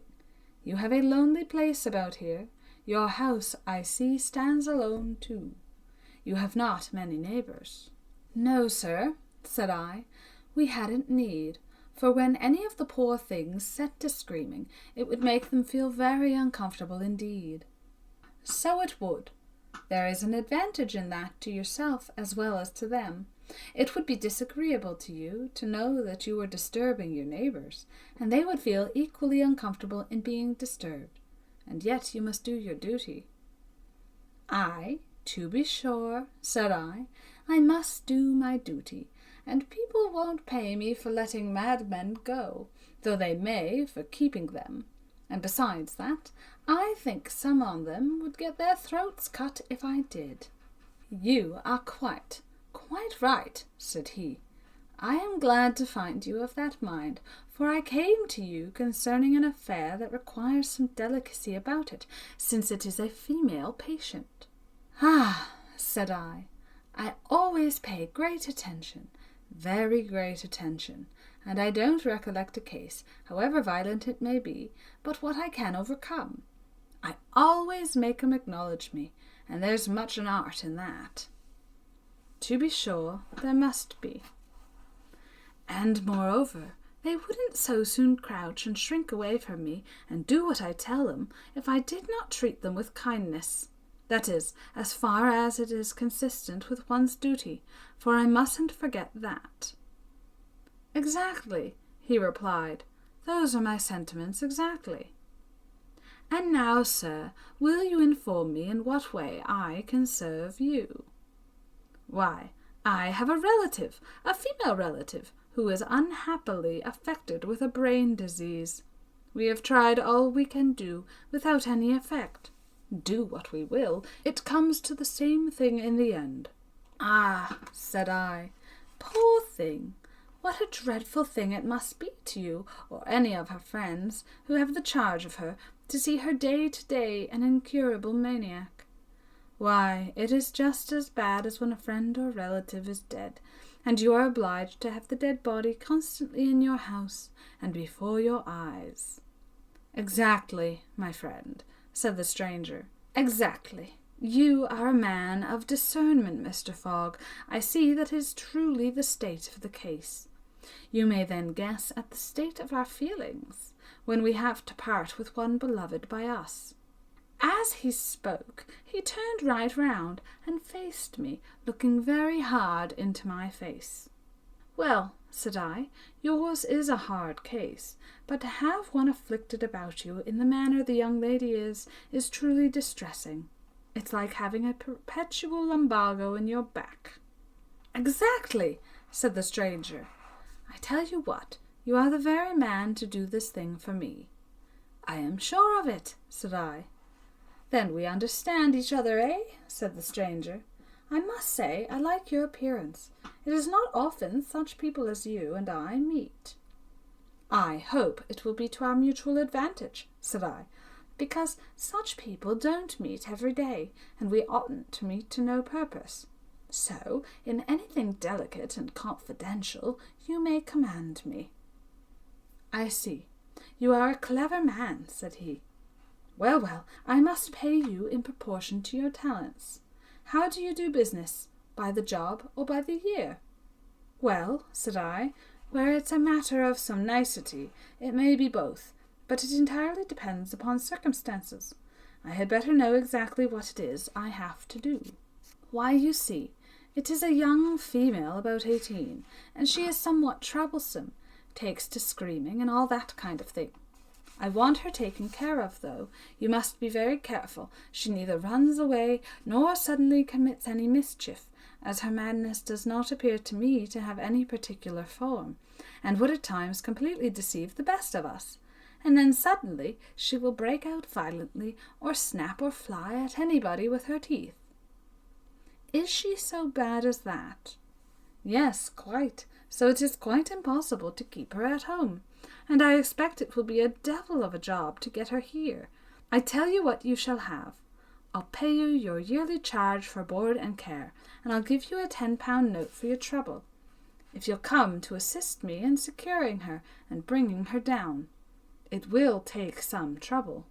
You have a lonely place about here. Your house, I see, stands alone too. You have not many neighbours. No, sir, said I. We hadn't need, for when any of the poor things set to screaming, it would make them feel very uncomfortable indeed. So it would. There is an advantage in that to yourself as well as to them. It would be disagreeable to you to know that you were disturbing your neighbours, and they would feel equally uncomfortable in being disturbed, and yet you must do your duty. Aye, to be sure, said I must do my duty, and people won't pay me for letting madmen go, though they may for keeping them. And besides that, I think some on them would get their throats cut if I did. You are quite right, said he. I am glad to find you of that mind, for I came to you concerning an affair that requires some delicacy about it, since it is a female patient. Ah, said I always pay great attention, very great attention, and I don't recollect a case, however violent it may be, but what I can overcome. I always make 'em acknowledge me, and there's much an art in that. To be sure, there must be. And moreover, they wouldn't so soon crouch and shrink away from me and do what I tell them if I did not treat them with kindness. That is, as far as it is consistent with one's duty, for I mustn't forget that. Exactly, he replied. Those are my sentiments exactly. And now, sir, will you inform me in what way I can serve you? Why, I have a relative, a female relative, who is unhappily affected with a brain disease. We have tried all we can do, without any effect. Do what we will, it comes to the same thing in the end." "Ah," said I, "poor thing! What a dreadful thing it must be to you, or any of her friends, who have the charge of her, to see her day to day an incurable maniac. Why, it is just as bad as when a friend or relative is dead, and you are obliged to have the dead body constantly in your house and before your eyes." "Exactly, my friend," said the stranger. "Exactly. You are a man of discernment, Mr. Fogg. I see that is truly the state of the case. You may then guess at the state of our feelings, when we have to part with one beloved by us." As he spoke, he turned right round and faced me, looking very hard into my face. "Well," said I, "yours is a hard case, but to have one afflicted about you in the manner the young lady is truly distressing. It's like having a perpetual lumbago in your back." "Exactly," said the stranger. "I tell you what, you are the very man to do this thing for me." "I am sure of it," said I. "Then we understand each other, eh?" said the stranger. "I must say I like your appearance. It is not often such people as you and I meet." "I hope it will be to our mutual advantage," said I, "because such people don't meet every day, and we oughtn't to meet to no purpose. So, in anything delicate and confidential, you may command me." "I see. You are a clever man," said he. "Well, well, I must pay you in proportion to your talents. How do you do business? By the job or by the year?" "Well," said I, "where it's a matter of some nicety, it may be both, but it entirely depends upon circumstances. I had better know exactly what it is I have to do." "Why, you see, it is a young female about 18, and she is somewhat troublesome, takes to screaming and all that kind of thing. I want her taken care of, though. You must be very careful. She neither runs away nor suddenly commits any mischief, as her madness does not appear to me to have any particular form, and would at times completely deceive the best of us. And then suddenly she will break out violently, or snap or fly at anybody with her teeth." "Is she so bad as that?" "Yes, quite. So it is quite impossible to keep her at home, and I expect it will be a devil of a job to get her here. I tell you what you shall have. I'll pay you your yearly charge for board and care, and I'll give you a £10 note for your trouble, if you'll come to assist me in securing her and bringing her down. It will take some trouble."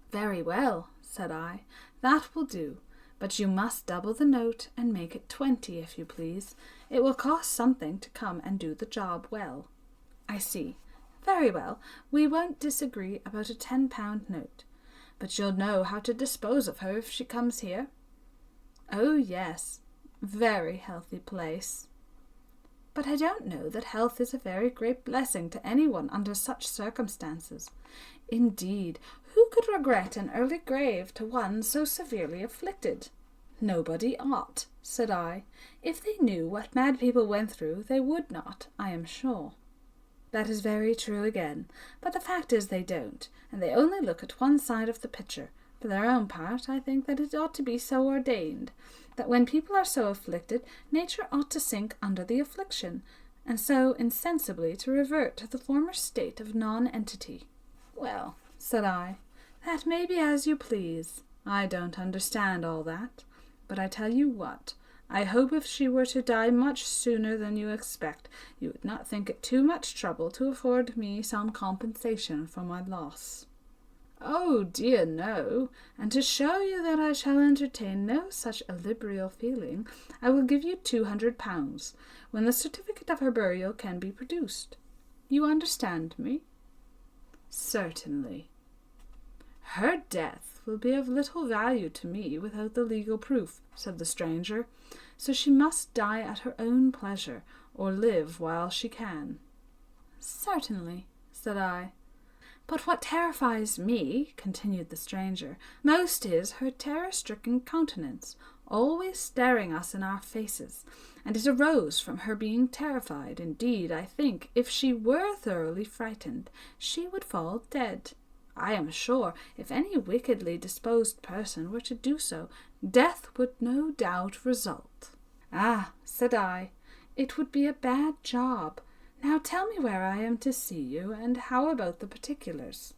"Very well," said I, "that will do. But you must double the note and make it 20, if you please. It will cost something to come and do the job well." "I see. Very well, we won't disagree about a £10 note. But you'll know how to dispose of her if she comes here?" "Oh, yes. Very healthy place." "But I don't know that health is a very great blessing to anyone under such circumstances. Indeed, who could regret an early grave to one so severely afflicted?" "Nobody ought," said I. "If they knew what mad people went through, they would not, I am sure." "That is very true again, but the fact is they don't, and they only look at one side of the picture. For their own part, I think that it ought to be so ordained, that when people are so afflicted, nature ought to sink under the affliction, and so insensibly to revert to the former state of non-entity." "Well," said I, "that may be as you please. I don't understand all that. But I tell you what, I hope if she were to die much sooner than you expect, you would not think it too much trouble to afford me some compensation for my loss." "Oh dear, no, and to show you that I shall entertain no such illiberal feeling, I will give you £200, when the certificate of her burial can be produced. You understand me?" "Certainly." "Her death will be of little value to me without the legal proof," said the stranger, "so she must die at her own pleasure, or live while she can." "Certainly," said I. "But what terrifies me," continued the stranger, "most is her terror-stricken countenance, always staring us in our faces, and it arose from her being terrified. Indeed, I think, if she were thoroughly frightened, she would fall dead. I am sure, if any wickedly disposed person were to do so, death would no doubt result." "Ah," said I, "it would be a bad job. Now tell me where I am to see you, and how about the particulars?"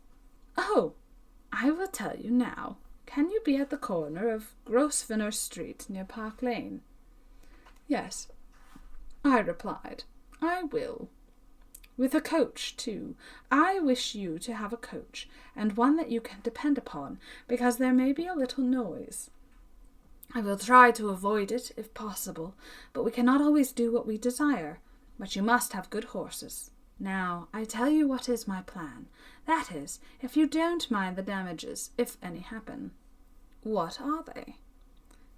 "Oh, I will tell you now. Can you be at the corner of Grosvenor Street near Park Lane?" "Yes," I replied, "I will." "With a coach, too. I wish you to have a coach, and one that you can depend upon, because there may be a little noise. I will try to avoid it, if possible, but we cannot always do what we desire. But you must have good horses. Now, I tell you what is my plan. That is, if you don't mind the damages, if any happen." "What are they?"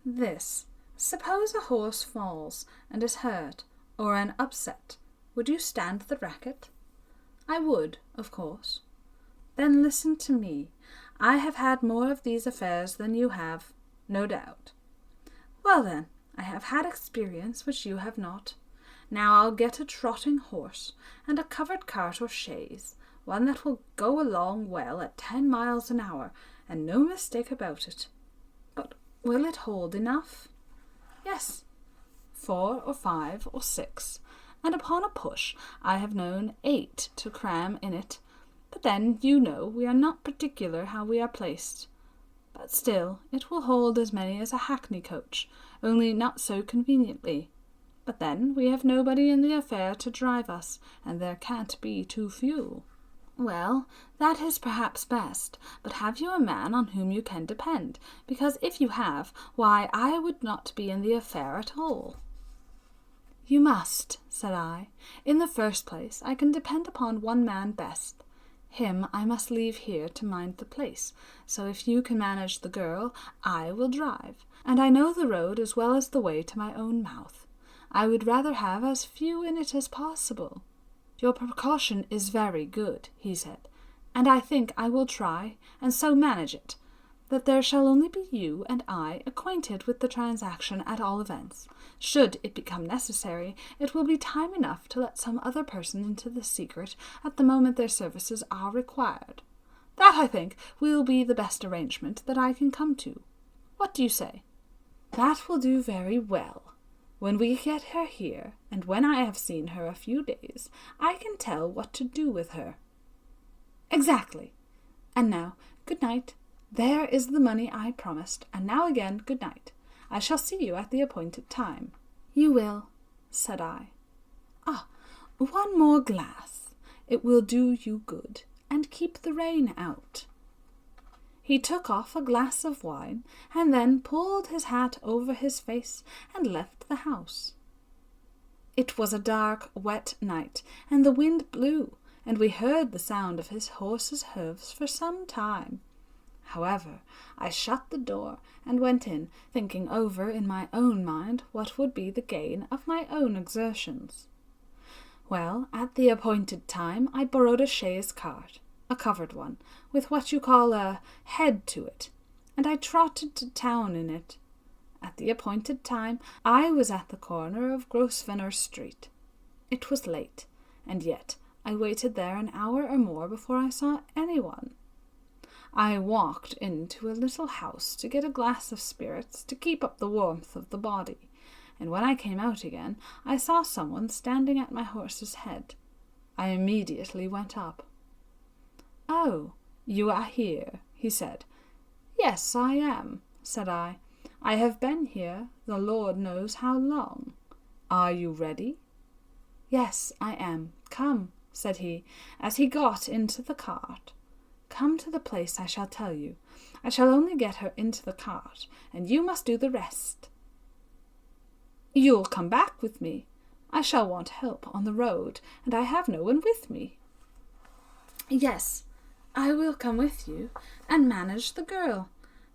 "This. Suppose a horse falls and is hurt, or an upset. Would you stand the racket?" "I would, of course." "Then listen to me. I have had more of these affairs than you have, no doubt." "Well then, I have had experience which you have not. Now I'll get a trotting horse, and a covered cart or chaise, one that will go along well at 10 miles an hour, and no mistake about it. But will it hold enough?" "Yes, 4 or 5 or 6, and upon a push I have known 8 to cram in it. But then, you know, we are not particular how we are placed. But still, it will hold as many as a hackney coach, only not so conveniently. But then we have nobody in the affair to drive us, and there can't be too few." "Well, that is perhaps best, but have you a man on whom you can depend? Because if you have, why, I would not be in the affair at all." "You must," said I. "In the first place, I can depend upon one man best. Him I must leave here to mind the place, so if you can manage the girl, I will drive, and I know the road as well as the way to my own mouth. I would rather have as few in it as possible." "Your precaution is very good," he said, "and I think I will try, and so manage it, that there shall only be you and I acquainted with the transaction at all events. Should it become necessary, it will be time enough to let some other person into the secret at the moment their services are required. That, I think, will be the best arrangement that I can come to. What do you say?" "That will do very well. When we get her here, and when I have seen her a few days, I can tell what to do with her." "Exactly. And now, good night. There is the money I promised, and now again good night. I shall see you at the appointed time." "You will," said I. "Ah, one more glass. It will do you good, and keep the rain out." He took off a glass of wine, and then pulled his hat over his face and left the house. It was a dark, wet night, and the wind blew, and we heard the sound of his horse's hoofs for some time. However, I shut the door and went in, thinking over in my own mind what would be the gain of my own exertions. Well, at the appointed time I borrowed a chaise cart, a covered one, with what you call a head to it, and I trotted to town in it. At the appointed time I was at the corner of Grosvenor Street. It was late, and yet I waited there an hour or more before I saw anyone. I walked into a little house to get a glass of spirits to keep up the warmth of the body, and when I came out again I saw someone standing at my horse's head. I immediately went up. "Oh, you are here," he said. "Yes, I am," said I. "I have been here the Lord knows how long. Are you ready?" "Yes, I am. Come," said he, as he got into the cart. "Come to the place I shall tell you. I shall only get her into the cart, and you must do the rest." "You'll come back with me. I shall want help on the road, and I have no one with me." "Yes, I will come with you, and manage the girl.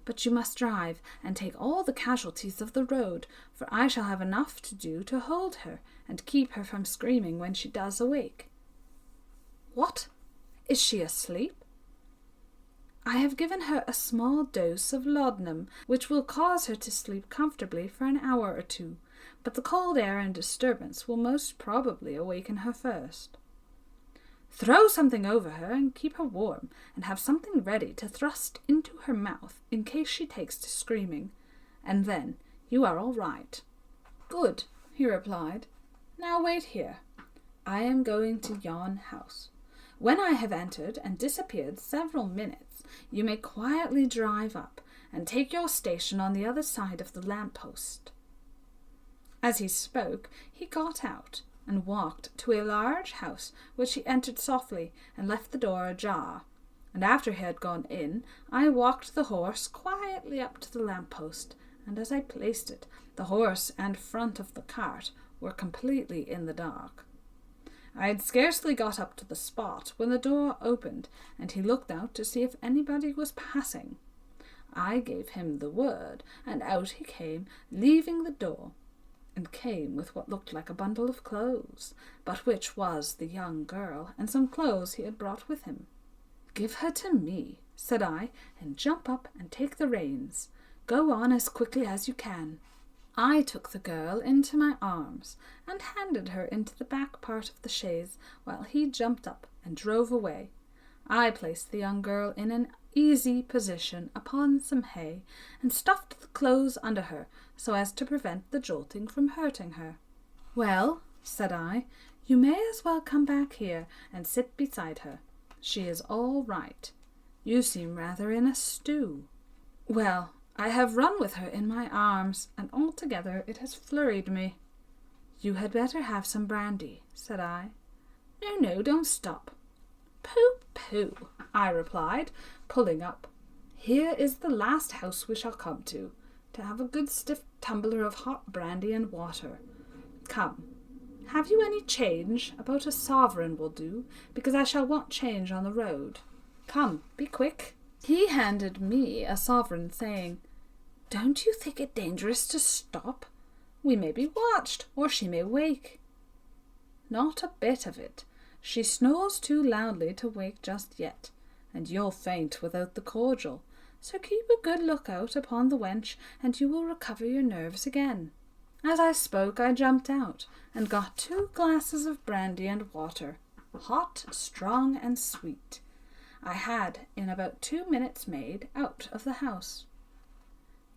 But you must drive, and take all the casualties of the road, for I shall have enough to do to hold her, and keep her from screaming when she does awake." "What? Is she asleep?" I have given her a small dose of laudanum, which will cause her to sleep comfortably for an hour or two, but the cold air and disturbance will most probably awaken her first. Throw something over her and keep her warm, and have something ready to thrust into her mouth in case she takes to screaming, and then you are all right." "Good," he replied. "Now wait here. I am going to yon house. When I have entered and disappeared several minutes, you may quietly drive up and take your station on the other side of the lamp-post." As he spoke, he got out and walked to a large house, which he entered softly and left the door ajar. And after he had gone in, I walked the horse quietly up to the lamp-post, and as I placed it, the horse and front of the cart were completely in the dark. I had scarcely got up to the spot when the door opened, and he looked out to see if anybody was passing. I gave him the word, and out he came, leaving the door, and came with what looked like a bundle of clothes, but which was the young girl, and some clothes he had brought with him. "Give her to me," said I, "and jump up and take the reins. Go on as quickly as you can." I took the girl into my arms and handed her into the back part of the chaise while he jumped up and drove away. I placed the young girl in an easy position upon some hay and stuffed the clothes under her so as to prevent the jolting from hurting her. "Well," said I, "you may as well come back here and sit beside her. She is all right. You seem rather in a stew." "Well, I have run with her in my arms, and altogether it has flurried me." "You had better have some brandy," said I. No, don't stop." "Pooh," I replied, pulling up. "Here is the last house we shall come to have a good stiff tumbler of hot brandy and water. Come, have you any change? About a sovereign will do, because I shall want change on the road. Come, be quick." He handed me a sovereign, saying, "Don't you think it dangerous to stop? We may be watched, or she may wake." "Not a bit of it. She snores too loudly to wake just yet, and you'll faint without the cordial. So keep a good look-out upon the wench, and you will recover your nerves again." As I spoke, I jumped out, and got 2 glasses of brandy and water, hot, strong, and sweet. I had in about 2 minutes made out of the house.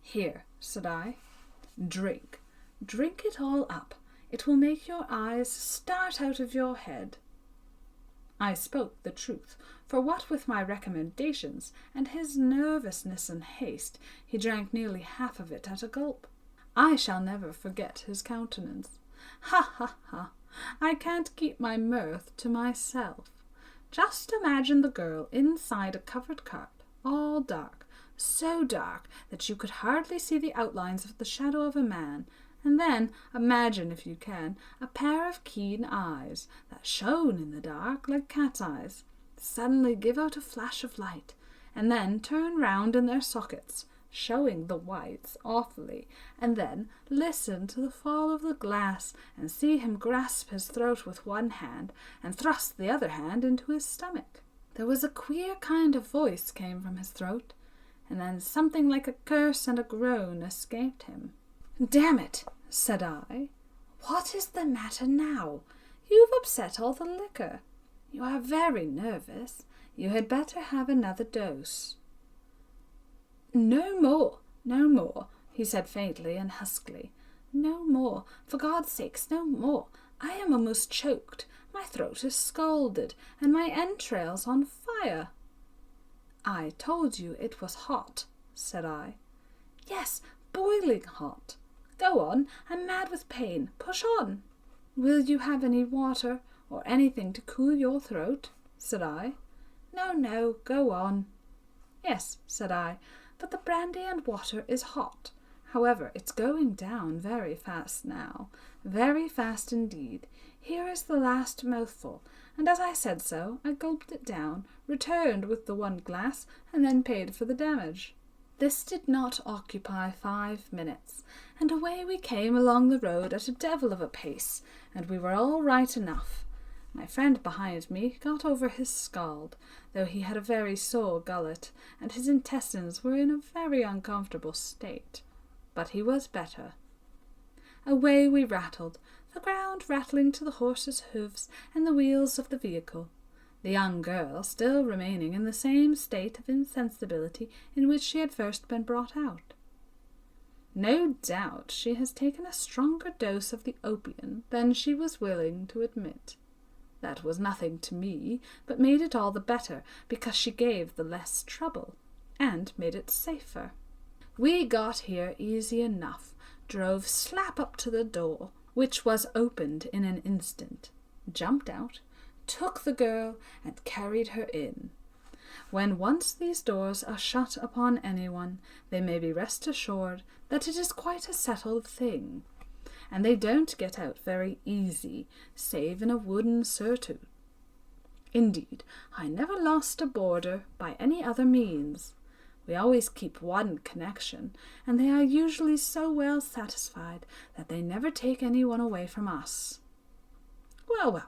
"Here," said I, "drink it all up. It will make your eyes start out of your head." I spoke the truth, for what with my recommendations and his nervousness and haste, he drank nearly half of it at a gulp. I shall never forget his countenance. Ha, ha, ha! I can't keep my mirth to myself. Just imagine the girl inside a covered cart, all dark, so dark that you could hardly see the outlines of the shadow of a man, and then imagine, if you can, a pair of keen eyes that shone in the dark like cat's eyes, suddenly give out a flash of light, and then turn round in their sockets, showing the whites awfully, and then listen to the fall of the glass and see him grasp his throat with one hand and thrust the other hand into his stomach. There was a queer kind of voice came from his throat, and then something like a curse and a groan escaped him. "Damn it," said I, "what is the matter now? You've upset all the liquor. You are very nervous. You had better have another dose." No more, he said faintly and huskily. "No more, for God's sakes, no more. I am almost choked. My throat is scalded, and my entrails on fire." "I told you it was hot," said I. "Yes, boiling hot. Go on, I'm mad with pain. Push on." "Will you have any water, or anything to cool your throat?" said I. No, go on." "Yes," said I, "but the brandy and water is hot. However, it's going down very fast now, very fast indeed. Here is the last mouthful," and as I said so, I gulped it down, returned with the 1 glass, and then paid for the damage. This did not occupy 5 minutes, and away we came along the road at a devil of a pace, and we were all right enough. My friend behind me got over his scald, though he had a very sore gullet, and his intestines were in a very uncomfortable state. But he was better. Away we rattled, the ground rattling to the horse's hoofs and the wheels of the vehicle, the young girl still remaining in the same state of insensibility in which she had first been brought out. No doubt she has taken a stronger dose of the opium than she was willing to admit. That was nothing to me, but made it all the better, because she gave the less trouble, and made it safer. We got here easy enough, drove slap up to the door, which was opened in an instant, jumped out, took the girl, and carried her in. When once these doors are shut upon anyone, they may be rest assured that it is quite a settled thing, and they don't get out very easy, save in a wooden surtout. Indeed, I never lost a boarder by any other means. We always keep one connection, and they are usually so well satisfied that they never take anyone away from us. Well,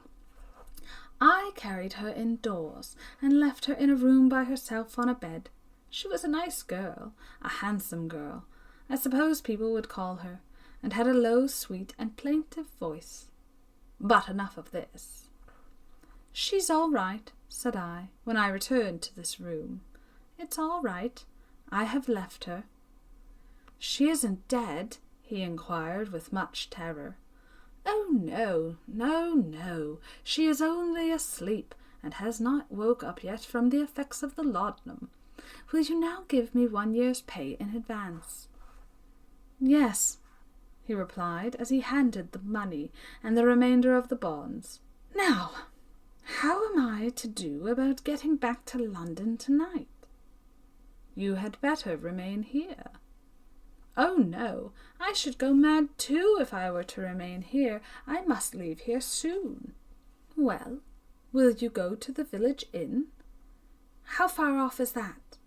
I carried her indoors, and left her in a room by herself on a bed. She was a nice girl, a handsome girl, I suppose people would call her, and had a low, sweet, and plaintive voice. But enough of this. "She's all right," said I, when I returned to this room. "It's all right. I have left her." "She isn't dead?" he inquired with much terror. "Oh, no, no, no. She is only asleep, and has not woke up yet from the effects of the laudanum. Will you now give me 1 year's pay in advance?" "Yes," he replied, as he handed the money and the remainder of the bonds. "Now, how am I to do about getting back to London tonight?" "You had better remain here." "Oh, no, I should go mad too if I were to remain here. I must leave here soon." "Well, will you go to the village inn?" "How far off is that?"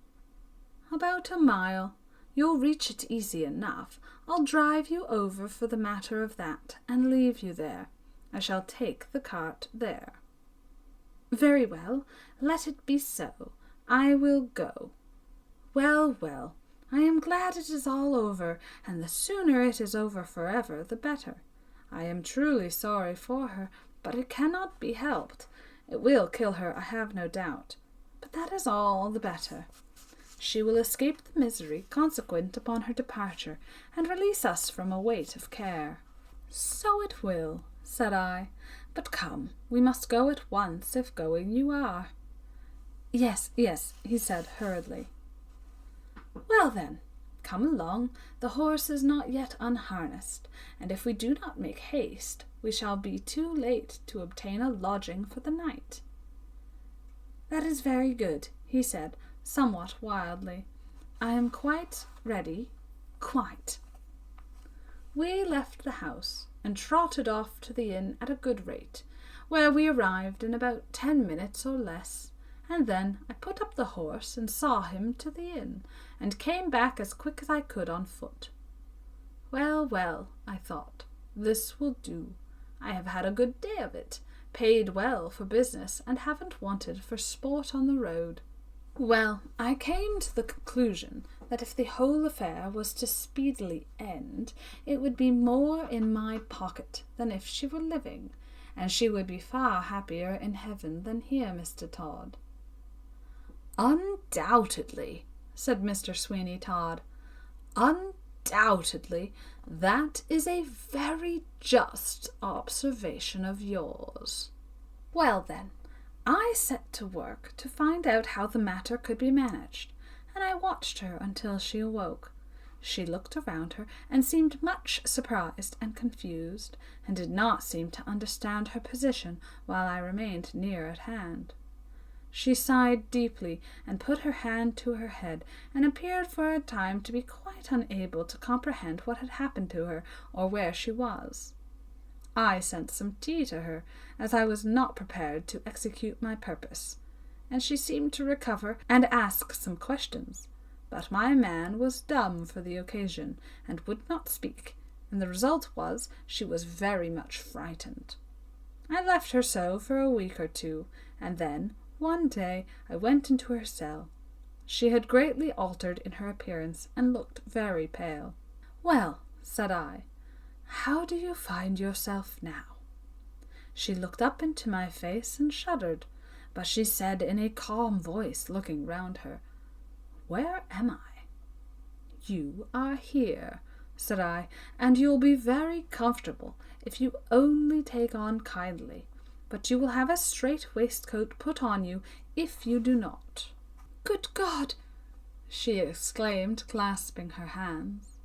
"About a mile. You'll reach it easy enough. I'll drive you over for the matter of that, and leave you there. I shall take the cart there." "Very well, let it be so. I will go." "Well, well, I am glad it is all over, and the sooner it is over forever, the better. I am truly sorry for her, but it cannot be helped. It will kill her, I have no doubt, but that is all the better. She will escape the misery consequent upon her departure, and release us from a weight of care." "So it will," said I, "but come, we must go at once, if going you are." Yes, he said hurriedly. "Well then, come along. The horse is not yet unharnessed, and if we do not make haste, we shall be too late to obtain a lodging for the night." "That is very good," he said, somewhat wildly. "I am quite ready, quite." We left the house, and trotted off to the inn at a good rate, where we arrived in about 10 minutes or less, and then I put up the horse and saw him to the inn, and came back as quick as I could on foot. Well, well, I thought, this will do. I have had a good day of it, paid well for business, and haven't wanted for sport on the road. Well, I came to the conclusion that if the whole affair was to speedily end, it would be more in my pocket than if she were living, and she would be far happier in heaven than here, Mr. Todd. "Undoubtedly," said Mr. Sweeny Todd. "Undoubtedly, that is a very just observation of yours." Well then, I set to work to find out how the matter could be managed, and I watched her until she awoke. She looked around her and seemed much surprised and confused, and did not seem to understand her position while I remained near at hand. She sighed deeply and put her hand to her head, and appeared for a time to be quite unable to comprehend what had happened to her or where she was. I sent some tea to her, as I was not prepared to execute my purpose, and she seemed to recover and ask some questions, but my man was dumb for the occasion, and would not speak, and the result was she was very much frightened. I left her so for a week or two, and then, one day, I went into her cell. She had greatly altered in her appearance, and looked very pale. "Well," said I, "how do you find yourself now?" She looked up into my face and shuddered, but she said in a calm voice, looking round her, "Where am I?" "You are here," said I, "and you'll be very comfortable if you only take on kindly, but you will have a strait waistcoat put on you if you do not." "Good God!" she exclaimed, clasping her hands.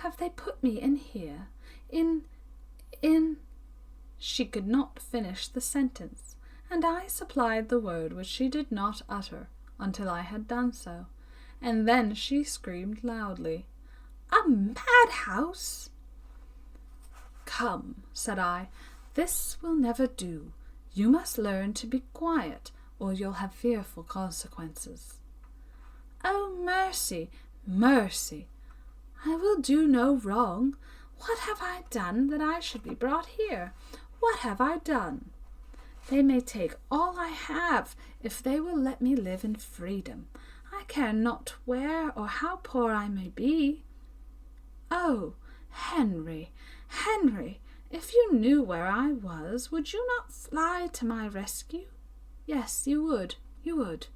"Have they put me in here? In... She could not finish the sentence, and I supplied the word which she did not utter until I had done so, and then she screamed loudly, "A madhouse!" "Come," said I, "this will never do. You must learn to be quiet, or you'll have fearful consequences." "Oh, mercy, mercy! I will do no wrong. What have I done that I should be brought here? What have I done? They may take all I have if they will let me live in freedom. I care not where or how poor I may be. Oh, Henry, Henry, if you knew where I was, would you not fly to my rescue? Yes, you would, you would."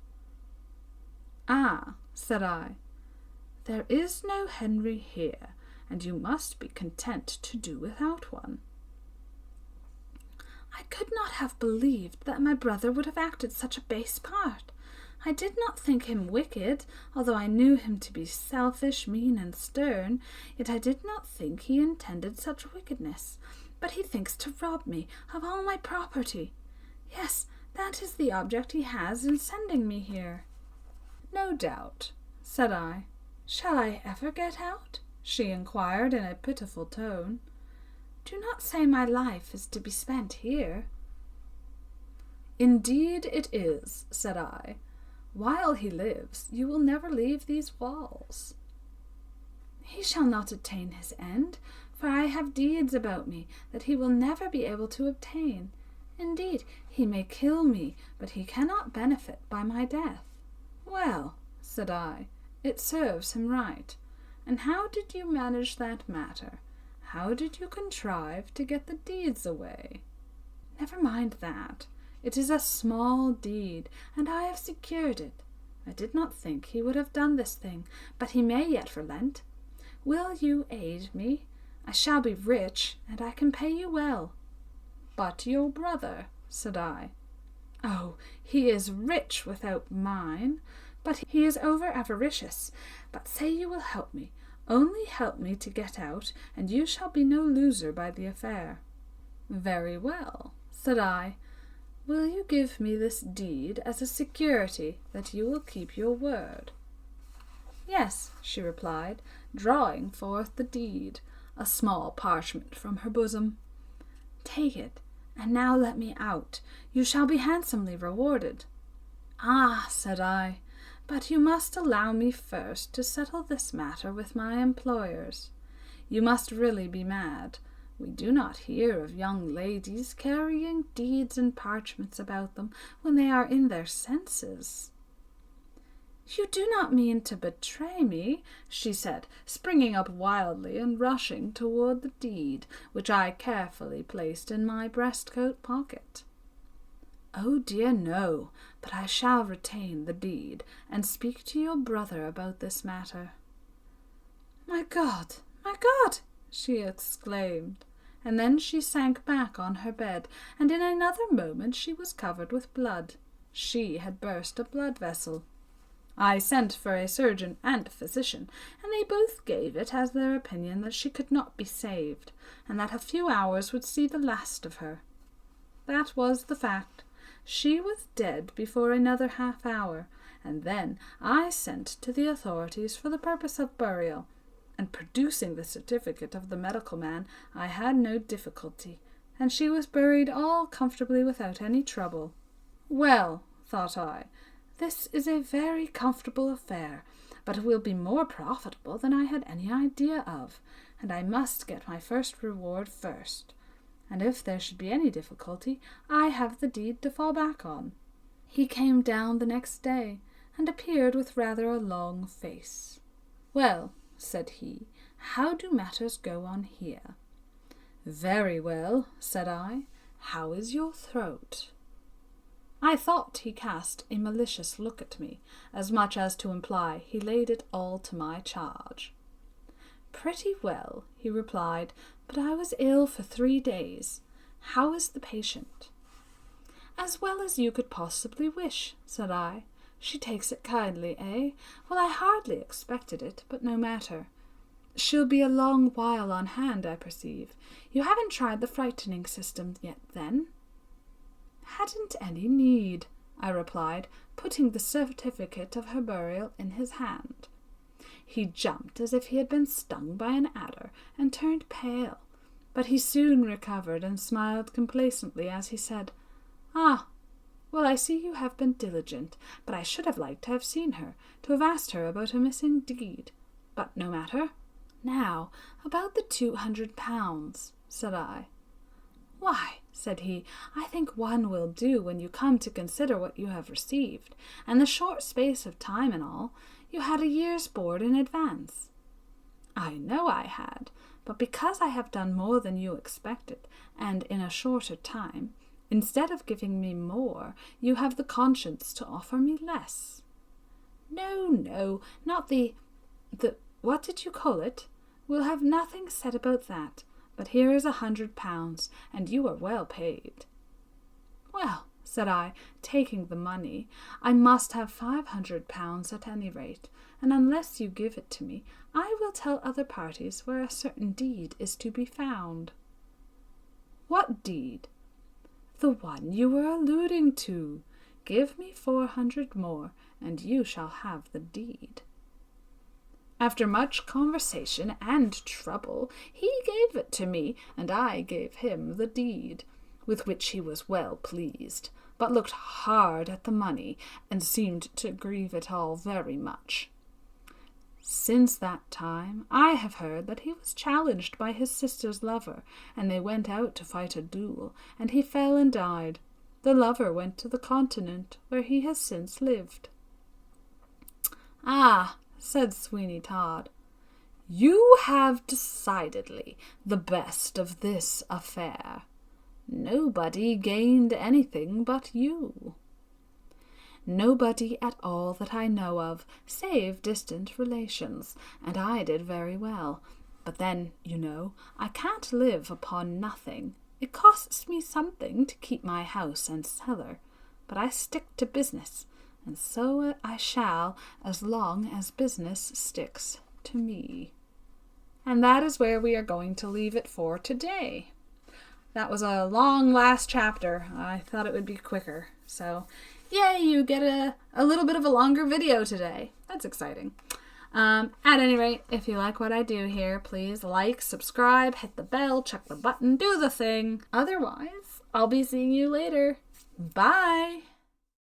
"Ah," said I, "there is no Henry here, and you must be content to do without one." I could not have believed that my brother would have acted such a base part. I did not think him wicked, although I knew him to be selfish, mean, and stern, yet I did not think he intended such wickedness. But he thinks to rob me of all my property. Yes, that is the object he has in sending me here." "No doubt," said I. "Shall I ever get out?" she inquired in a pitiful tone. "Do not say my life is to be spent here." "Indeed it is," said I. "While he lives, you will never leave these walls." "He shall not attain his end, for I have deeds about me that he will never be able to obtain. Indeed, he may kill me, but he cannot benefit by my death." "Well," said I, "it serves him right. And how did you manage that matter? How did you contrive to get the deeds away?" "Never mind that. It is a small deed, and I have secured it. I did not think he would have done this thing, but he may yet relent. Will you aid me? I shall be rich, and I can pay you well." "But your brother," said I. "Oh, he is rich without mine, but he is over-avaricious. But say you will help me. Only help me to get out, and you shall be no loser by the affair." "Very well," said I. "Will you give me this deed as a security that you will keep your word?" "Yes," she replied, drawing forth the deed, a small parchment from her bosom. "Take it, and now let me out. You shall be handsomely rewarded." "Ah," said I, "but you must allow me first to settle this matter with my employers. You must really be mad. We do not hear of young ladies carrying deeds and parchments about them when they are in their senses." "You do not mean to betray me," she said, springing up wildly and rushing toward the deed, which I carefully placed in my breastcoat pocket. "Oh dear, no, but I shall retain the deed, and speak to your brother about this matter." My God, she exclaimed, and then she sank back on her bed, and in another moment she was covered with blood. She had burst a blood vessel. I sent for a surgeon and physician, and they both gave it as their opinion that she could not be saved, and that a few hours would see the last of her. That was the fact. She was dead before another half-hour, and then I sent to the authorities for the purpose of burial, and producing the certificate of the medical man, I had no difficulty, and she was buried all comfortably without any trouble. Well, thought I, this is a very comfortable affair, but it will be more profitable than I had any idea of, and I must get my first reward first. and if there should be any difficulty, I have the deed to fall back on." He came down the next day, and appeared with rather a long face. "Well," said he, "how do matters go on here?" "Very well," said I. "How is your throat?" I thought he cast a malicious look at me, as much as to imply he laid it all to my charge. "Pretty well," he replied, "but I was ill for 3 days. How is the patient?" "As well as you could possibly wish," said I. "She takes it kindly, eh? Well, I hardly expected it, but no matter. She'll be a long while on hand, I perceive. You haven't tried the frightening system yet, then?" "Hadn't any need," I replied, putting the certificate of her burial in his hand. He jumped as if he had been stung by an adder, and turned pale, but he soon recovered and smiled complacently as he said, "Ah, well, I see you have been diligent, but I should have liked to have seen her, to have asked her about a missing deed. But no matter. Now, about the 200 pounds, said I. "Why," said he, "I think one will do when you come to consider what you have received, and the short space of time and all. You had a year's board in advance." "I know I had, but because I have done more than you expected, and in a shorter time, instead of giving me more, you have the conscience to offer me less." No, not the what did you call it? We'll have nothing said about that, but here is 100 pounds, and you are well paid." "Well," said I, taking the money, "I must have 500 pounds at any rate, and unless you give it to me, I will tell other parties where a certain deed is to be found." "What deed?" "The one you were alluding to. Give me 400 more, and you shall have the deed." After much conversation and trouble, he gave it to me, and I gave him the deed, with which he was well pleased, but looked hard at the money, and seemed to grieve it all very much. Since that time I have heard that he was challenged by his sister's lover, and they went out to fight a duel, and he fell and died. The lover went to the continent, where he has since lived. "Ah," said Sweeny Todd, "you have decidedly the best of this affair. Nobody gained anything but you." "Nobody at all that I know of, save distant relations, and I did very well. But then, you know, I can't live upon nothing. It costs me something to keep my house and cellar, but I stick to business, and so I shall as long as business sticks to me." And that is where we are going to leave it for today. That was a long last chapter. I thought it would be quicker. So, yay, you get a little bit of a longer video today. That's exciting. At any rate, if you like what I do here, please like, subscribe, hit the bell, check the button, do the thing. Otherwise, I'll be seeing you later. Bye!